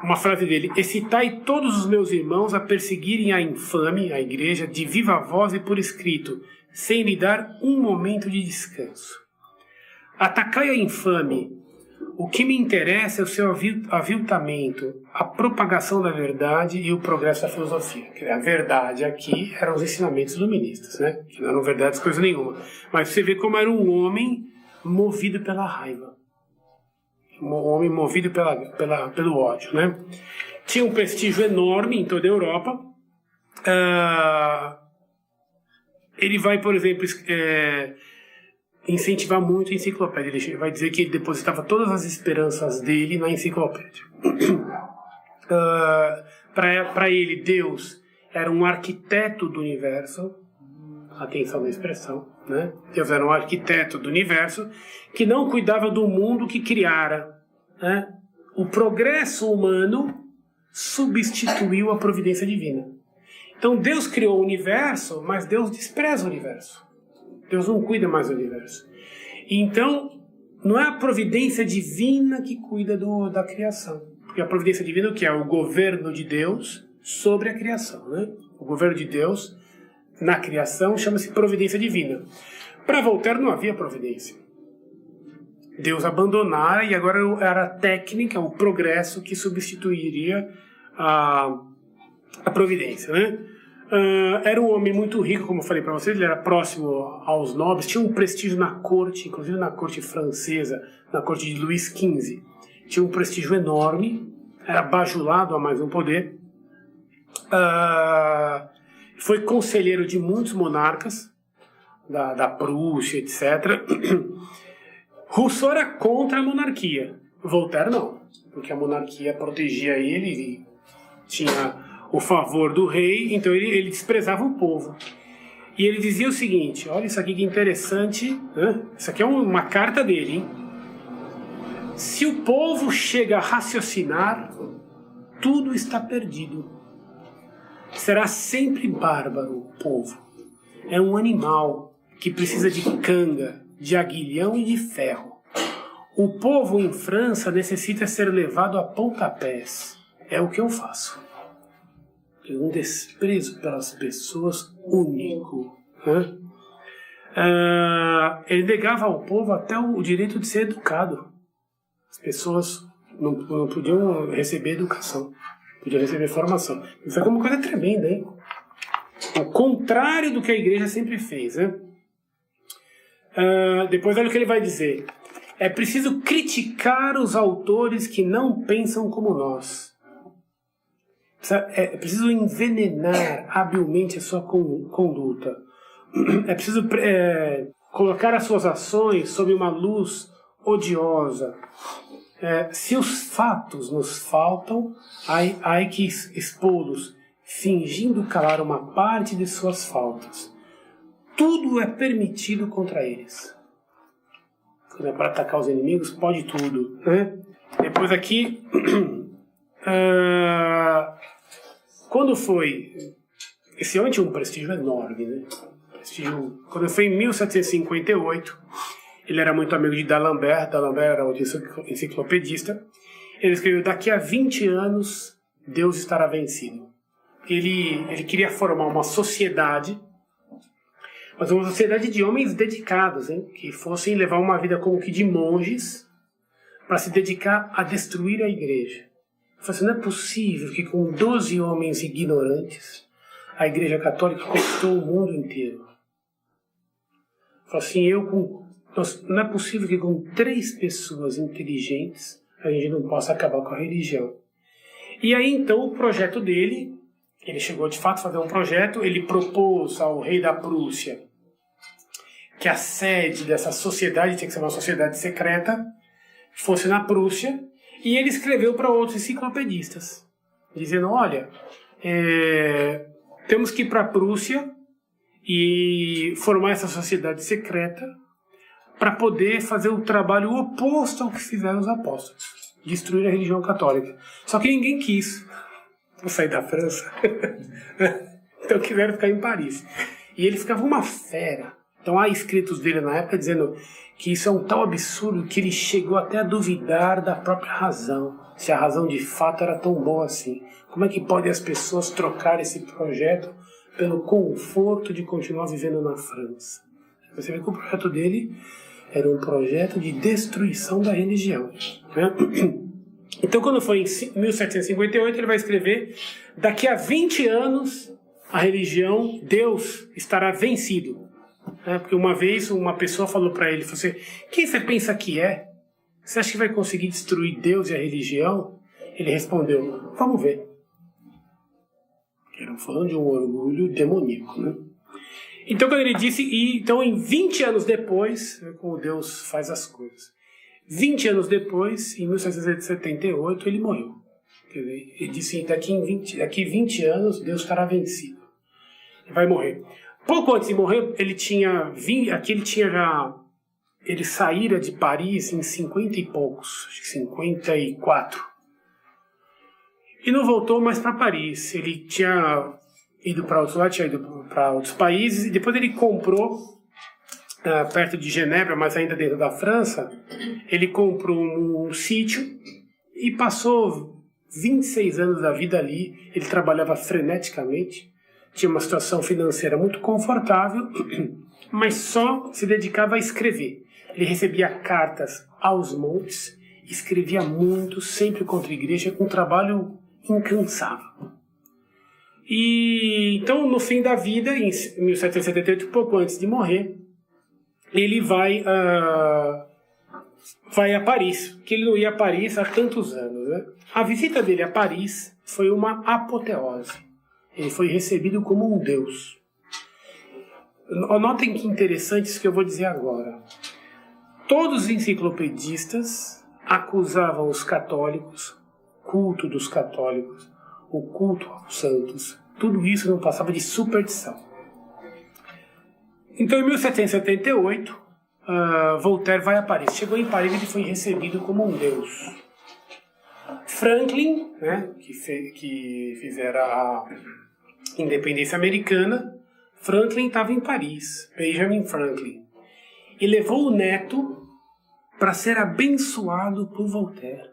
Uma frase dele: excitai todos os meus irmãos a perseguirem a infame, a igreja, de viva voz e por escrito, sem lhe dar um momento de descanso. Atacai a infame. O que me interessa é o seu aviltamento, a propagação da verdade e o progresso da filosofia. A verdade aqui eram os ensinamentos iluministas, né? Que não eram verdades coisa nenhuma. Mas você vê como era um homem movido pela raiva. Um homem movido pelo ódio, né? Tinha um prestígio enorme em toda a Europa. Ele vai, por exemplo, incentivar muito a enciclopédia. Ele vai dizer que ele depositava todas as esperanças dele na enciclopédia. Para ele, Deus era um arquiteto do universo. Atenção na expressão, né? Deus era um arquiteto do universo que não cuidava do mundo que criara, né? O progresso humano substituiu a providência divina. Então Deus criou o universo, mas Deus despreza o universo. Deus não cuida mais do universo. Então, não é a providência divina que cuida da criação. Porque a providência divina é o que é? O governo de Deus sobre a criação, né? O governo de Deus na criação chama-se providência divina. Para Voltaire não havia providência. Deus abandonara e agora era a técnica, o progresso que substituiria a providência, né? Era um homem muito rico, como eu falei para vocês, ele era próximo aos nobres, tinha um prestígio na corte, inclusive na corte francesa, na corte de Luís XV. Tinha um prestígio enorme, era bajulado a mais um poder. Foi conselheiro de muitos monarcas, da Prússia, etc. Rousseau era contra a monarquia. Voltaire não, porque a monarquia protegia ele tinha o favor do rei, então ele desprezava o povo. E ele dizia o seguinte, olha isso aqui que interessante, né? Isso aqui é uma carta dele, hein? Se o povo chega a raciocinar, tudo está perdido. Será sempre bárbaro o povo. É um animal que precisa de canga, de aguilhão e de ferro. O povo em França necessita ser levado a pontapés. É o que eu faço. Tem um desprezo pelas pessoas único. Né? Ele negava ao povo até o direito de ser educado. As pessoas não podiam receber educação, podiam receber formação. Isso é uma coisa tremenda, hein? O contrário do que a igreja sempre fez. Né? Depois olha o que ele vai dizer. É preciso criticar os autores que não pensam como nós. É preciso envenenar habilmente a sua conduta. É preciso colocar as suas ações sob uma luz odiosa. Se os fatos nos faltam, há que expô-los, fingindo calar uma parte de suas faltas. Tudo é permitido contra eles. Quando é para atacar os inimigos, pode tudo. Né? Depois aqui... quando foi... Esse homem tinha um prestígio enorme, né? Quando foi em 1758, ele era muito amigo de D'Alembert. D'Alembert era um enciclopedista. Ele escreveu, daqui a 20 anos, Deus estará vencido. Ele queria formar uma sociedade, mas uma sociedade de homens dedicados, hein? Que fossem levar uma vida como que de monges, para se dedicar a destruir a igreja. Ele falou assim, não é possível que com 12 homens ignorantes, a igreja católica conquistou o mundo inteiro. Ele falou assim, não é possível que com 3 pessoas inteligentes a gente não possa acabar com a religião. E aí então o projeto dele, ele chegou de fato a fazer um projeto, ele propôs ao rei da Prússia que a sede dessa sociedade, tinha que ser uma sociedade secreta, fosse na Prússia, e ele escreveu para outros enciclopedistas, dizendo, olha, temos que ir para a Prússia e formar essa sociedade secreta para poder fazer o trabalho oposto ao que fizeram os apóstolos, destruir a religião católica. Só que ninguém quis sair da França, então quiseram ficar em Paris. E ele ficava uma fera. Então há escritos dele na época dizendo que isso é um tal absurdo que ele chegou até a duvidar da própria razão, se a razão de fato era tão boa assim. Como é que podem as pessoas trocar esse projeto pelo conforto de continuar vivendo na França? Você vê que o projeto dele era um projeto de destruição da religião. Né? Então, quando foi em 1758, ele vai escrever, daqui a 20 anos, a religião, Deus, estará vencido. Porque uma vez uma pessoa falou para ele, quem você pensa que é? Você acha que vai conseguir destruir Deus e a religião? Ele respondeu, vamos ver. Eram falando de um orgulho demoníaco, né? Então, quando ele disse, então em 20 anos depois, como Deus faz as coisas, 20 anos depois, em 1778, ele morreu. Ele disse, daqui 20 anos, Deus estará vencido. Ele vai morrer. Pouco antes de morrer, ele saíra de Paris em 50 e poucos, acho que 54. E não voltou mais para Paris. Ele tinha ido para outros lados, tinha ido para outros países, e depois ele comprou, perto de Genebra, mas ainda dentro da França, ele comprou um sítio e passou 26 anos da vida ali. Ele trabalhava freneticamente, tinha uma situação financeira muito confortável, mas só se dedicava a escrever. Ele recebia cartas aos montes, escrevia muito, sempre contra a igreja, um trabalho incansável. E então, no fim da vida, em 1778, pouco antes de morrer, ele vai a Paris, que ele não ia a Paris há tantos anos, né? A visita dele a Paris foi uma apoteose. Ele foi recebido como um deus. Notem que interessante isso que eu vou dizer agora. Todos os enciclopedistas acusavam os católicos, culto dos católicos, o culto aos santos, tudo isso não passava de superstição. Então, em 1778, Voltaire vai a Paris. Chegou em Paris e ele foi recebido como um deus. Franklin, né, que fizera a independência americana, Franklin estava em Paris, Benjamin Franklin, e levou o neto para ser abençoado por Voltaire.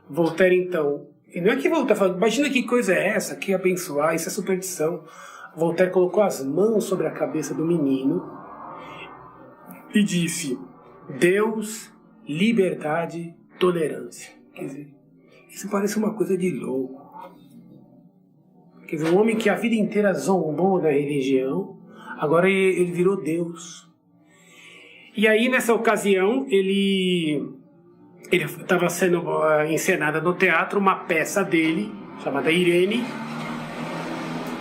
Voltaire, então, e não é que Voltaire falou, imagina que coisa é essa, que abençoar, isso é superstição. Voltaire colocou as mãos sobre a cabeça do menino e disse: Deus, liberdade, tolerância. Quer dizer, isso parece uma coisa de louco. Quer dizer, um homem que a vida inteira zombou da religião, agora ele virou Deus. E aí, nessa ocasião, ele estava sendo encenada no teatro uma peça dele, chamada Irene,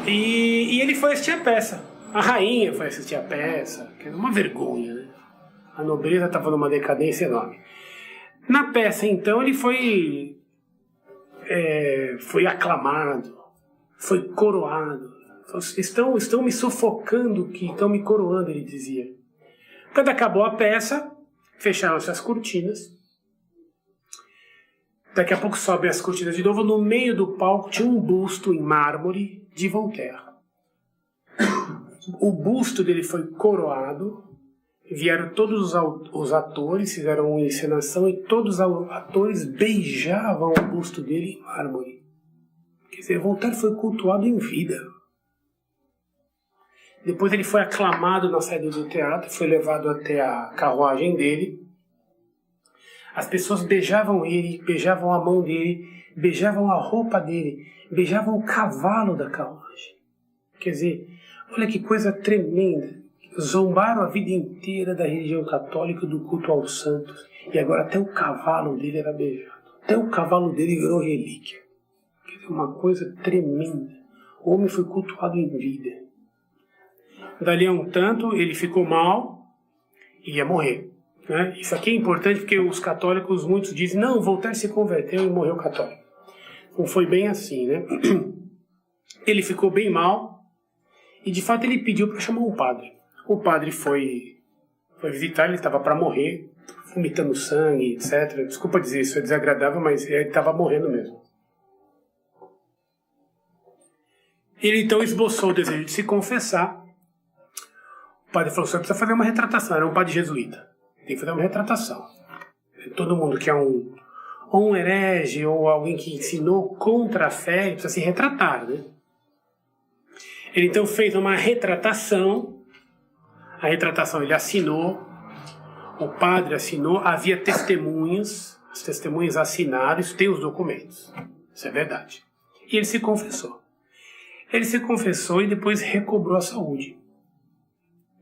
e ele foi assistir a peça. A rainha foi assistir a peça, que era uma vergonha, né? A nobreza estava numa decadência enorme. Na peça, então, ele foi aclamado, foi coroado. Estão me sufocando, que estão me coroando, ele dizia. Quando acabou a peça, fecharam-se as cortinas. Daqui a pouco sobem as cortinas de novo. No meio do palco tinha um busto em mármore de Voltaire. O busto dele foi coroado. Vieram todos os atores, fizeram uma encenação e todos os atores beijavam o busto dele em mármore. Quer dizer, Voltaire foi cultuado em vida. Depois ele foi aclamado na saída do teatro, foi levado até a carruagem dele. As pessoas beijavam ele, beijavam a mão dele, beijavam a roupa dele, beijavam o cavalo da carruagem. Quer dizer, olha que coisa tremenda. Zombaram a vida inteira da religião católica, do culto aos santos, e agora até o cavalo dele era beijado. Até o cavalo dele virou relíquia. Quer dizer, uma coisa tremenda. O homem foi cultuado em vida. Dali a um tanto, ele ficou mal e ia morrer. Né? Isso aqui é importante porque os católicos, muitos dizem, não, Voltaire se converteu e morreu católico. Não foi bem assim, né? Ele ficou bem mal e de fato ele pediu para chamar um padre. O padre foi visitar, ele estava para morrer, vomitando sangue, etc. Desculpa dizer isso, é desagradável, mas ele estava morrendo mesmo. Ele então esboçou o desejo de se confessar. O padre falou, você precisa fazer uma retratação, era um padre jesuíta. Tem que fazer uma retratação. Todo mundo que é um herege ou alguém que ensinou contra a fé, precisa se retratar, né? Ele então fez uma retratação. A retratação ele assinou, o padre assinou, havia testemunhas, as testemunhas assinaram, isso tem os documentos, isso é verdade. E ele se confessou. Ele se confessou e depois recobrou a saúde.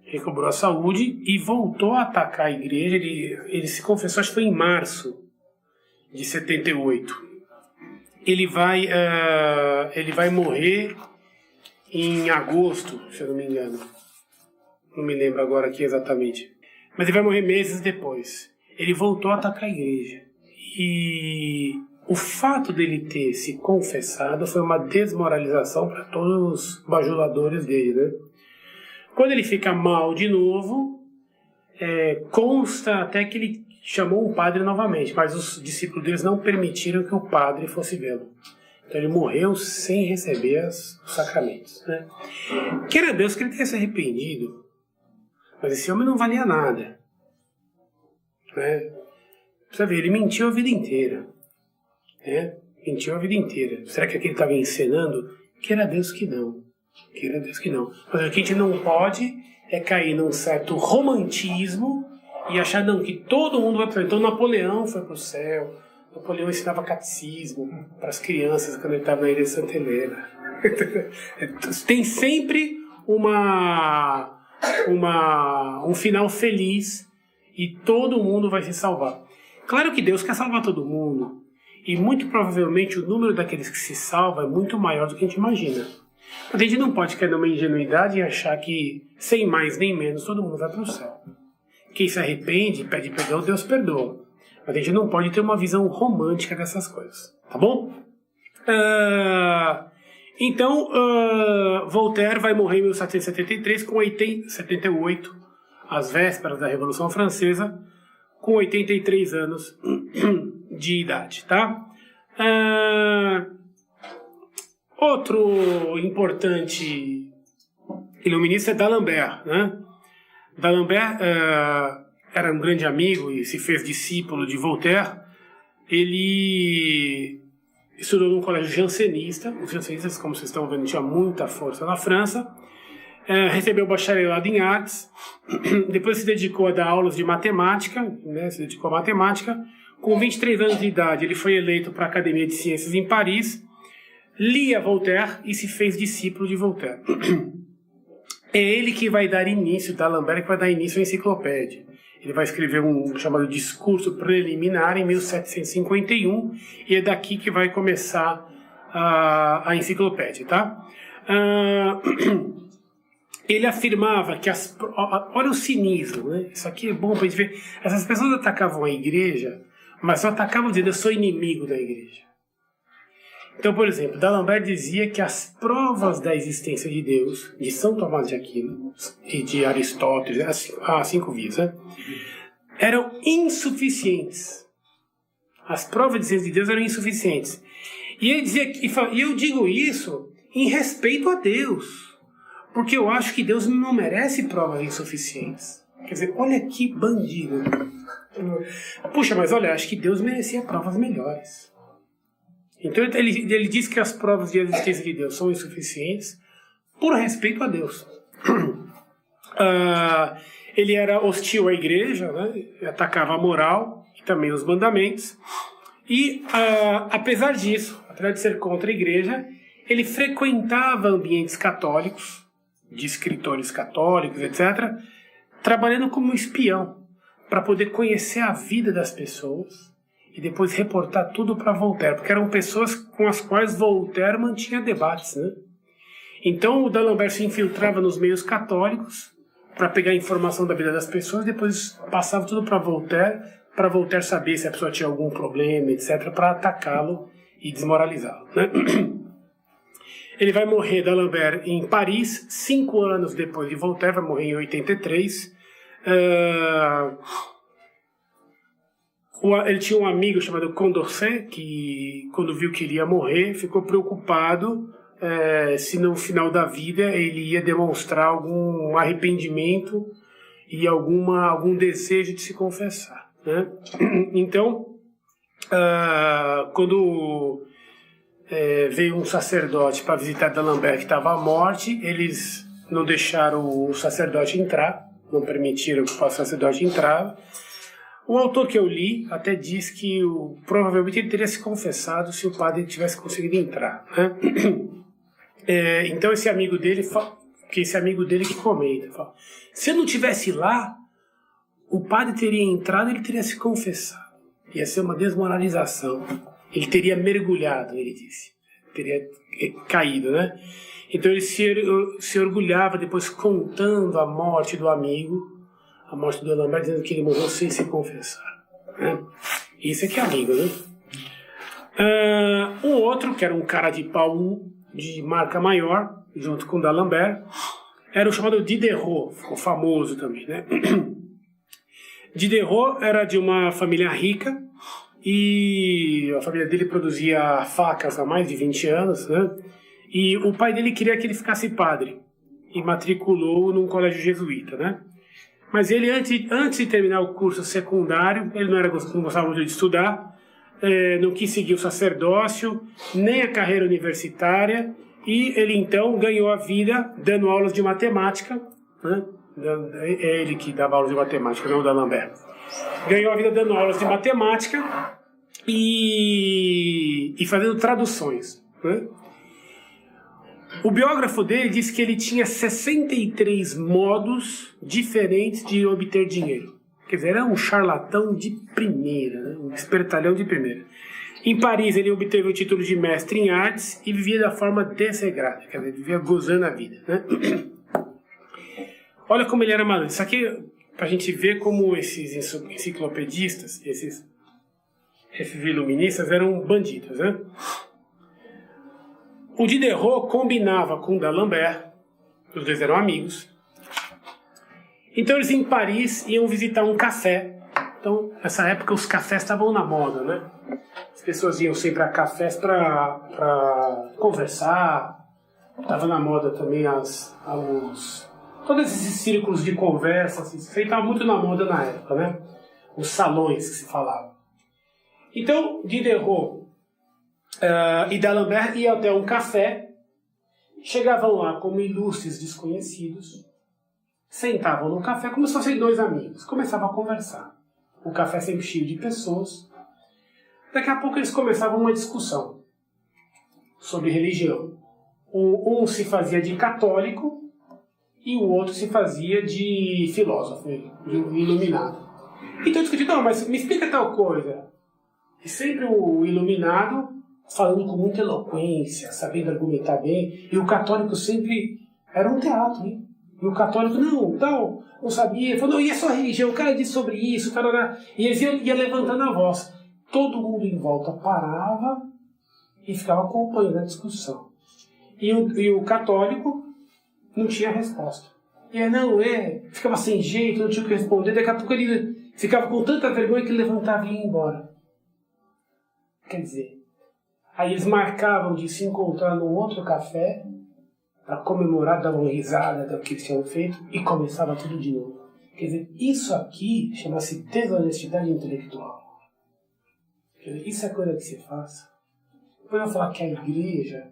Recobrou a saúde e voltou a atacar a igreja. Ele se confessou, acho que foi em março de 78. Ele vai morrer em agosto, se eu não me engano. Não me lembro agora aqui exatamente. Mas ele vai morrer meses depois. Ele voltou a atacar a igreja. E o fato dele ter se confessado foi uma desmoralização para todos os bajuladores dele, né? Quando ele fica mal de novo, consta até que ele chamou o padre novamente, mas os discípulos deles não permitiram que o padre fosse vê-lo. Então ele morreu sem receber os sacramentos, né? Queira Deus que ele tenha se arrependido, mas esse homem não valia nada, né? Precisa ver, ele mentiu a vida inteira, né? Mentiu a vida inteira. Será que aquele estava encenando? Queira Deus que não. Queira Deus que não. Mas o que a gente não pode é cair num certo romantismo e achar não, que todo mundo vai para o céu. Então Napoleão foi para o céu, Napoleão ensinava catecismo para as crianças quando ele estava na Ilha de Santa Helena. Tem sempre um final feliz e todo mundo vai se salvar. Claro que Deus quer salvar todo mundo e muito provavelmente o número daqueles que se salva é muito maior do que a gente imagina. Mas a gente não pode cair numa ingenuidade e achar que sem mais nem menos todo mundo vai para o céu. Quem se arrepende e pede perdão, Deus perdoa. Mas a gente não pode ter uma visão romântica dessas coisas, tá bom? Então, Voltaire vai morrer em 1773 com 78, às vésperas da Revolução Francesa, com 83 anos de idade, tá? Outro importante iluminista é D'Alembert, né? D'Alembert era um grande amigo e se fez discípulo de Voltaire. Ele estudou num colégio jansenista. Os jansenistas, como vocês estão vendo, tinham muita força na França. Recebeu bacharelado em artes. Depois se dedicou a dar aulas de matemática, né? Se dedicou à matemática. Com 23 anos de idade, ele foi eleito para a Academia de Ciências em Paris. Lia Voltaire e se fez discípulo de Voltaire. É ele que vai dar início, D'Alembert, que vai dar início à enciclopédia. Ele vai escrever um chamado Discurso Preliminar em 1751 e é daqui que vai começar a enciclopédia, tá? Ele afirmava que olha o cinismo, né? Isso aqui é bom para a gente ver. Essas pessoas atacavam a igreja, mas só atacavam dizendo eu sou inimigo da igreja. Então, por exemplo, D'Alembert dizia que as provas da existência de Deus, de São Tomás de Aquino e de Aristóteles, as 5 vias, né, eram insuficientes. As provas da existência de Deus eram insuficientes. E ele dizia e eu digo isso em respeito a Deus, porque eu acho que Deus não merece provas insuficientes. Quer dizer, olha que bandido. Puxa, mas olha, acho que Deus merecia provas melhores. Então ele diz que as provas de existência de Deus são insuficientes por respeito a Deus. Ele era hostil à igreja, né? Atacava a moral e também os mandamentos. E apesar disso, apesar de ser contra a igreja, ele frequentava ambientes católicos, de escritores católicos, etc., trabalhando como espião, para poder conhecer a vida das pessoas e depois reportar tudo para Voltaire, porque eram pessoas com as quais Voltaire mantinha debates, né? Então o D'Alembert se infiltrava nos meios católicos para pegar informação da vida das pessoas, depois passava tudo para Voltaire saber se a pessoa tinha algum problema, etc., para atacá-lo e desmoralizá-lo, né? Ele vai morrer, D'Alembert, em Paris, 5 anos depois de Voltaire, vai morrer em 83. Ele tinha um amigo chamado Condorcet, que quando viu que ele ia morrer, ficou preocupado se no final da vida ele ia demonstrar algum arrependimento e algum desejo de se confessar, né? Então, quando veio um sacerdote para visitar D'Alembert que estava à morte, eles não deixaram o sacerdote entrar, não permitiram que o sacerdote entrava. O autor que eu li até diz que provavelmente ele teria se confessado se o padre tivesse conseguido entrar, né? Então esse amigo dele que comenta, fala, se eu não tivesse lá, o padre teria entrado e ele teria se confessado. Ia ser uma desmoralização. Ele teria mergulhado, ele disse. Teria caído, né? Então ele se orgulhava depois contando a morte do amigo, a morte do D'Alembert, dizendo que ele morreu sem se confessar, né? Isso é que é amigo, né? Um outro, que era um cara de pau de marca maior, junto com D'Alembert, era o chamado Diderot, ficou famoso também, né? Diderot era de uma família rica e a família dele produzia facas há mais de 20 anos, né? E o pai dele queria que ele ficasse padre e matriculou num colégio jesuíta, né? Mas ele, antes de terminar o curso secundário, ele não gostava muito de estudar, não quis seguir o sacerdócio, nem a carreira universitária, e ele então ganhou a vida dando aulas de matemática, né? É ele que dava aulas de matemática, não o D'Alembert. Ganhou a vida dando aulas de matemática e fazendo traduções, né? O biógrafo dele disse que ele tinha 63 modos diferentes de obter dinheiro. Quer dizer, era um charlatão de primeira, né? Um espertalhão de primeira. Em Paris, ele obteve o título de mestre em artes e vivia da forma desregrada, quer dizer, vivia gozando a vida, né? Olha como ele era malandro. Isso aqui, para a gente ver como esses enciclopedistas, esses iluministas eram bandidos, né? O Diderot combinava com o D'Alembert, os dois eram amigos. Então eles em Paris iam visitar um café. Então, nessa época os cafés estavam na moda, né? As pessoas iam sempre a cafés para conversar. Estava na moda também todos esses círculos de conversa, assim, isso aí estava muito na moda na época, né? Os salões que se falava. Então, Diderot e D'Alembert iam até um café, chegavam lá como ilustres desconhecidos, sentavam no café como se fossem dois amigos, começavam a conversar. O café sempre cheio de pessoas. Daqui a pouco eles começavam uma discussão sobre religião. Um se fazia de católico e o outro se fazia de filósofo, de iluminado. Então discutiam, não, mas me explica tal coisa. E sempre o iluminado falando com muita eloquência, sabendo argumentar bem, e o católico sempre era um teatro, hein? E o católico, não sabia, falou, não, e a sua religião, o cara disse sobre isso, tarará. E eles iam levantando a voz. Todo mundo em volta parava e ficava acompanhando a discussão. E o católico não tinha resposta. Ficava sem jeito, não tinha o que responder, daqui a pouco ele ficava com tanta vergonha que ele levantava e ia embora. Quer dizer, aí eles marcavam de se encontrar num outro café para comemorar, davam risada do que eles tinham feito e começava tudo de novo. Quer dizer, isso aqui chama-se desonestidade intelectual. Quer dizer, isso é coisa que se faz. Depois eu falar que a igreja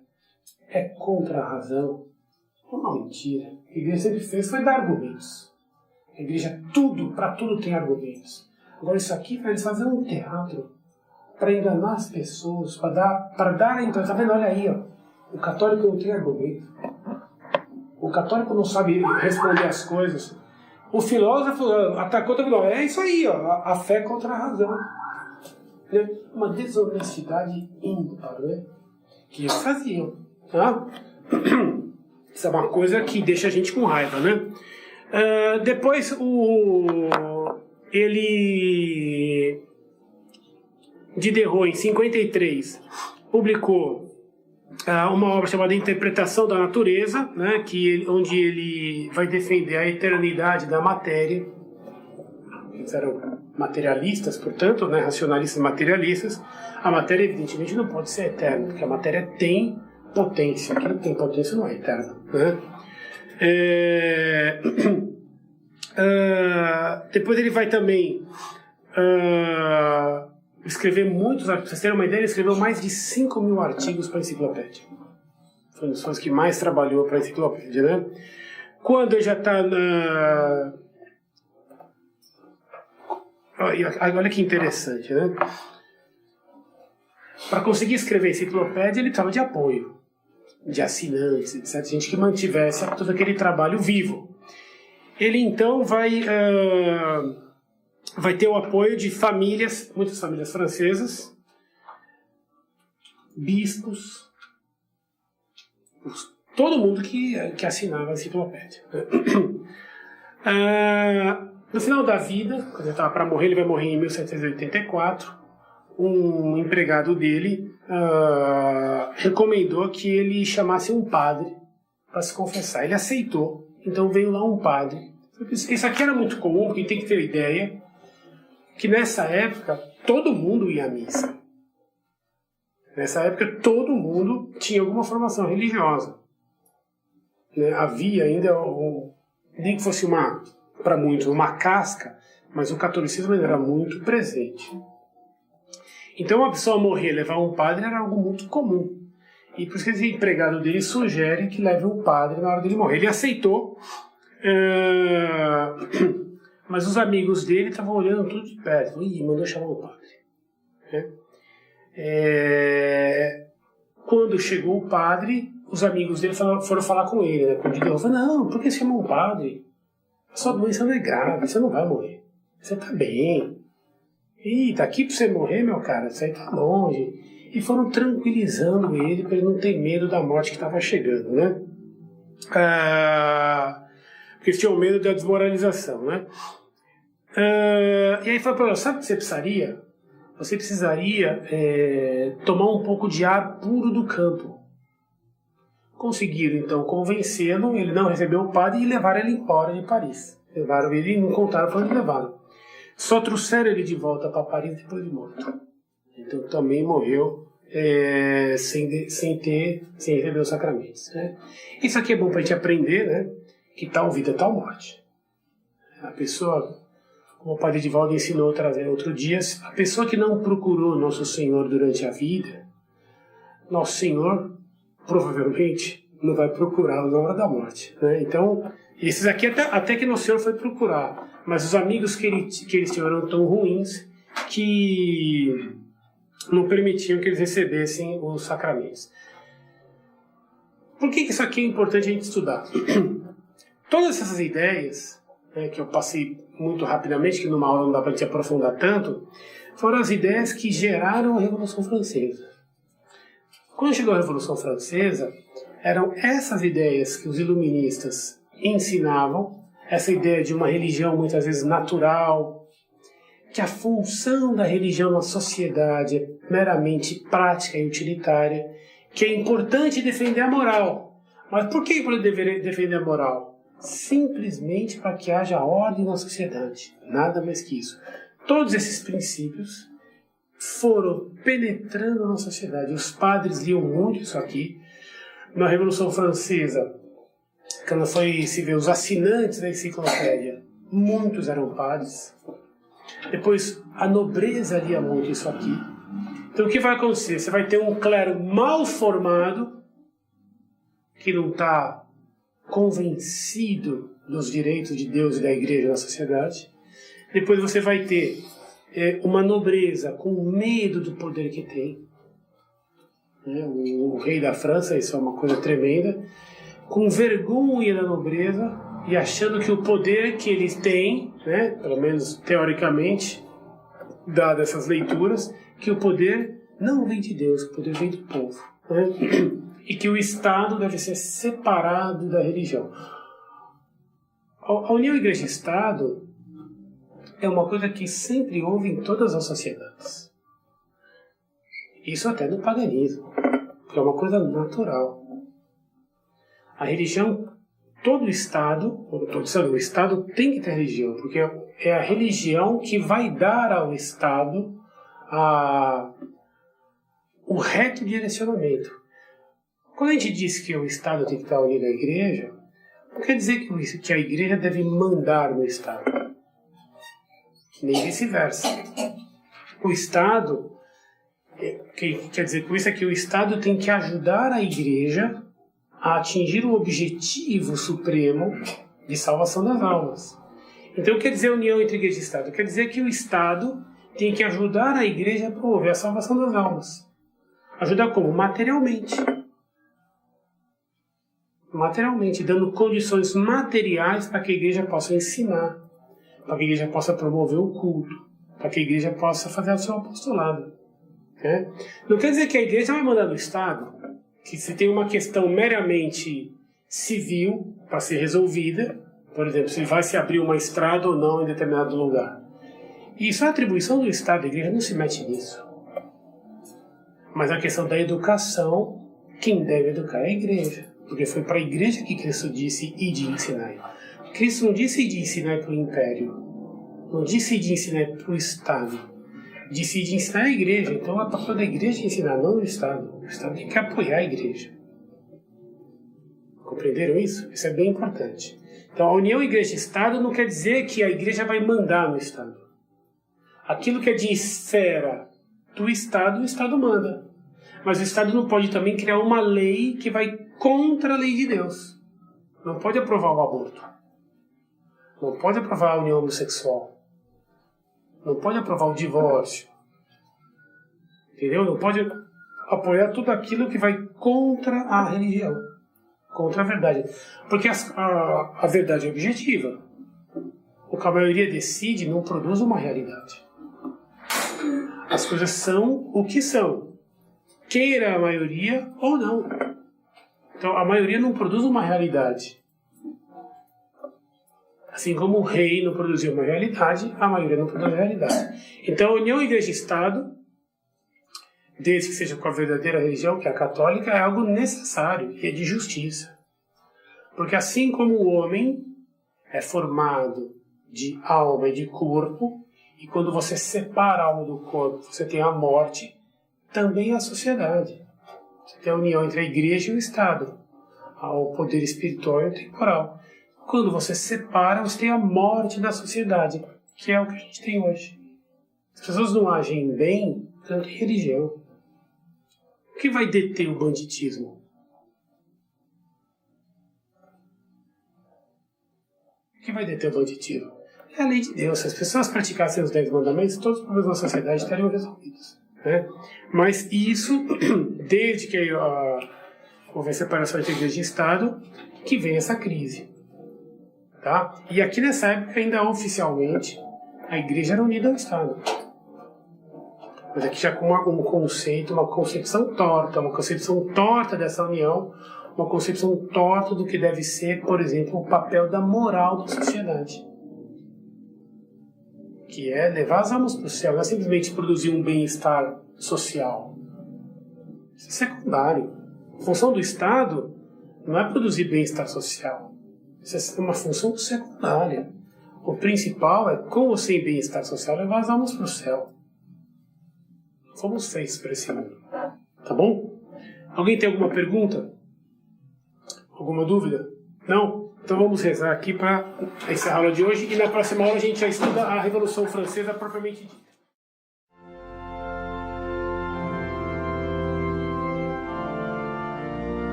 é contra a razão. É uma mentira. A igreja sempre fez foi dar argumentos. A igreja, para tudo tem argumentos. Agora isso aqui, eles fazem um teatro para enganar as pessoas, para dar a impressão. Tá vendo? Olha aí, ó. O católico não tem argumento. O católico não sabe responder as coisas. O filósofo atacou também. Não, é isso aí, ó. A fé contra a razão. Né? Uma desonestidade ímpar, né? Que eles faziam. Tá? Isso é uma coisa que deixa a gente com raiva, né? Depois Diderot, em 53, publicou uma obra chamada Interpretação da Natureza, né, onde ele vai defender a eternidade da matéria. Eles eram materialistas, portanto, né, racionalistas materialistas. A matéria, evidentemente, não pode ser eterna, porque a matéria tem potência. Aquilo que tem potência não é eterno. Né? Depois ele vai também escrever muitos artigos. Pra vocês terem uma ideia, ele escreveu mais de 5.000 artigos para a enciclopédia. Foi uma das pessoas que mais trabalhou para a enciclopédia. Né? Quando ele já está na... Olha que interessante, né? Para conseguir escrever a enciclopédia, ele precisava de apoio, de assinantes, etc. Gente que mantivesse todo aquele trabalho vivo. Ele então vai ter o apoio de famílias, muitas famílias francesas, bispos, todo mundo que assinava a enciclopédia. No final da vida, quando ele estava para morrer, ele vai morrer em 1784, um empregado dele recomendou que ele chamasse um padre para se confessar. Ele aceitou, então veio lá um padre. Isso aqui era muito comum, porque tem que ter ideia que nessa época todo mundo ia à missa. Nessa época todo mundo tinha alguma formação religiosa. Né? Havia ainda, nem que fosse para muitos, uma casca, mas o catolicismo ainda era muito presente. Então uma pessoa morrer e levar um padre era algo muito comum. E por isso que esse empregado dele sugere que leve um padre na hora dele morrer. Ele aceitou, mas os amigos dele estavam olhando tudo de perto. Ih, mandou chamar o padre. Quando chegou o padre, os amigos dele foram falar com ele, né? Com o Gideon, falou, não, por que você chamou um padre? A sua doença não é grave, você não vai morrer. Você tá bem. Ih, daqui pra você morrer, meu cara, você tá longe. E foram tranquilizando ele para ele não ter medo da morte que estava chegando, né? Porque eles tinham medo da desmoralização, né? E aí falou para ele, sabe o que você precisaria? Você precisaria tomar um pouco de ar puro do campo. Conseguiram, então, convencê-lo, ele não recebeu o padre e levaram ele embora de Paris. Levaram ele e não contaram para onde levaram. Só trouxeram ele de volta para Paris depois de morto. Então também morreu sem receber os sacramentos. Né? Isso aqui é bom para a gente aprender, né? Que tal vida, tal morte. A pessoa, como o padre Divaldo ensinou outro dia, a pessoa que não procurou Nosso Senhor durante a vida, Nosso Senhor provavelmente não vai procurá-lo na hora da morte. Né? Então, esses aqui até que Nosso Senhor foi procurar, mas os amigos que eles tiveram tão ruins que não permitiam que eles recebessem os sacramentos. Por que isso aqui é importante a gente estudar? Todas essas ideias, que eu passei muito rapidamente, que numa aula não dá para a gente aprofundar tanto, foram as ideias que geraram a Revolução Francesa. Quando chegou a Revolução Francesa, eram essas ideias que os iluministas ensinavam, essa ideia de uma religião muitas vezes natural, que a função da religião na sociedade é meramente prática e utilitária, que é importante defender a moral. Mas por que é importante defender a moral? Simplesmente para que haja ordem na sociedade. Nada mais que isso. Todos esses princípios foram penetrando na sociedade. Os padres liam muito isso aqui. Na Revolução Francesa, quando foi se ver os assinantes da enciclopédia, muitos eram padres. Depois, a nobreza lia muito isso aqui. Então, o que vai acontecer? Você vai ter um clero mal formado, que não está convencido dos direitos de Deus e da igreja na sociedade. Depois você vai ter uma nobreza com medo do poder que tem. O rei da França, isso é uma coisa tremenda, com vergonha da nobreza e achando que o poder que eles têm, pelo menos teoricamente, dadas essas leituras, que o poder não vem de Deus, o poder vem do povo. E que o Estado deve ser separado da religião. A união igreja-Estado é uma coisa que sempre houve em todas as sociedades. Isso até no paganismo, que é uma coisa natural. A religião, todo Estado, o Estado tem que ter religião, porque é a religião que vai dar ao Estado o reto direcionamento. Quando a gente diz que o Estado tem que estar unido à Igreja, não quer dizer que a Igreja deve mandar no Estado. Nem vice-versa. O Estado, quer dizer com isso é que o Estado tem que ajudar a Igreja a atingir o objetivo supremo de salvação das almas. Então, o que quer dizer união entre Igreja e Estado? Quer dizer que o Estado tem que ajudar a Igreja a promover a salvação das almas. Ajudar como? Materialmente. Materialmente, dando condições materiais para que a igreja possa ensinar, para que a igreja possa promover o culto, para que a igreja possa fazer o seu apostolado. Não quer dizer que a igreja vai mandar no Estado, que se tem uma questão meramente civil para ser resolvida, por exemplo, se vai se abrir uma estrada ou não em determinado lugar. Isso é atribuição do Estado, a igreja não se mete nisso. Mas a questão da educação, quem deve educar é a igreja. Porque foi para a igreja que Cristo disse ide ensinai. Cristo não disse ide ensinai para o império. Não disse ide ensinai para o Estado. Disse ide ensinar a igreja. Então é para toda a igreja ensinar, não o Estado. O Estado tem que apoiar a igreja. Compreenderam isso? Isso é bem importante. Então a união igreja-Estado não quer dizer que a igreja vai mandar no Estado. Aquilo que é de esfera do Estado, o Estado manda. Mas o Estado não pode também criar uma lei que vai contra a lei de Deus. Não pode aprovar o aborto. Não pode aprovar a união homossexual. Não pode aprovar o divórcio. Entendeu? Não pode apoiar tudo aquilo que vai contra a religião, contra a verdade. Porque a verdade é objetiva. O que a maioria decide não produz uma realidade. As coisas são o que são, queira a maioria ou não. Então a maioria não produz uma realidade. Assim como o rei não produziu uma realidade, a maioria não produz uma realidade. Então a união igreja-estado, desde que seja com a verdadeira religião, que é a católica, é algo necessário e é de justiça. Porque assim como o homem é formado de alma e de corpo, e quando você separa a alma do corpo, você tem a morte, também a sociedade. Você tem a união entre a igreja e o Estado, o poder espiritual e o temporal. Quando você separa, você tem a morte da sociedade, que é o que a gente tem hoje. As pessoas não agem bem, não tem religião. O que vai deter o banditismo? O que vai deter o banditismo? É a lei de Deus. Se as pessoas praticassem os 10 mandamentos, todos os problemas da sociedade estariam resolvidos. Né? Mas isso, desde que houve a separação entre igreja e Estado, que vem essa crise. Tá? E aqui nessa época, ainda oficialmente, a igreja era unida ao Estado. Mas aqui já com um conceito, uma concepção torta dessa união, uma concepção torta do que deve ser, por exemplo, o papel da moral da sociedade. Que é levar as almas para o céu, não é simplesmente produzir um bem-estar social. Isso é secundário. A função do Estado não é produzir bem-estar social. Isso é uma função secundária. O principal é, com ou sem bem-estar social, levar as almas para o céu. Fomos feitos para esse mundo. Tá bom? Alguém tem alguma pergunta? Alguma dúvida? Não? Então vamos rezar aqui para encerrar a aula de hoje. E na próxima aula a gente já estuda a Revolução Francesa propriamente dita.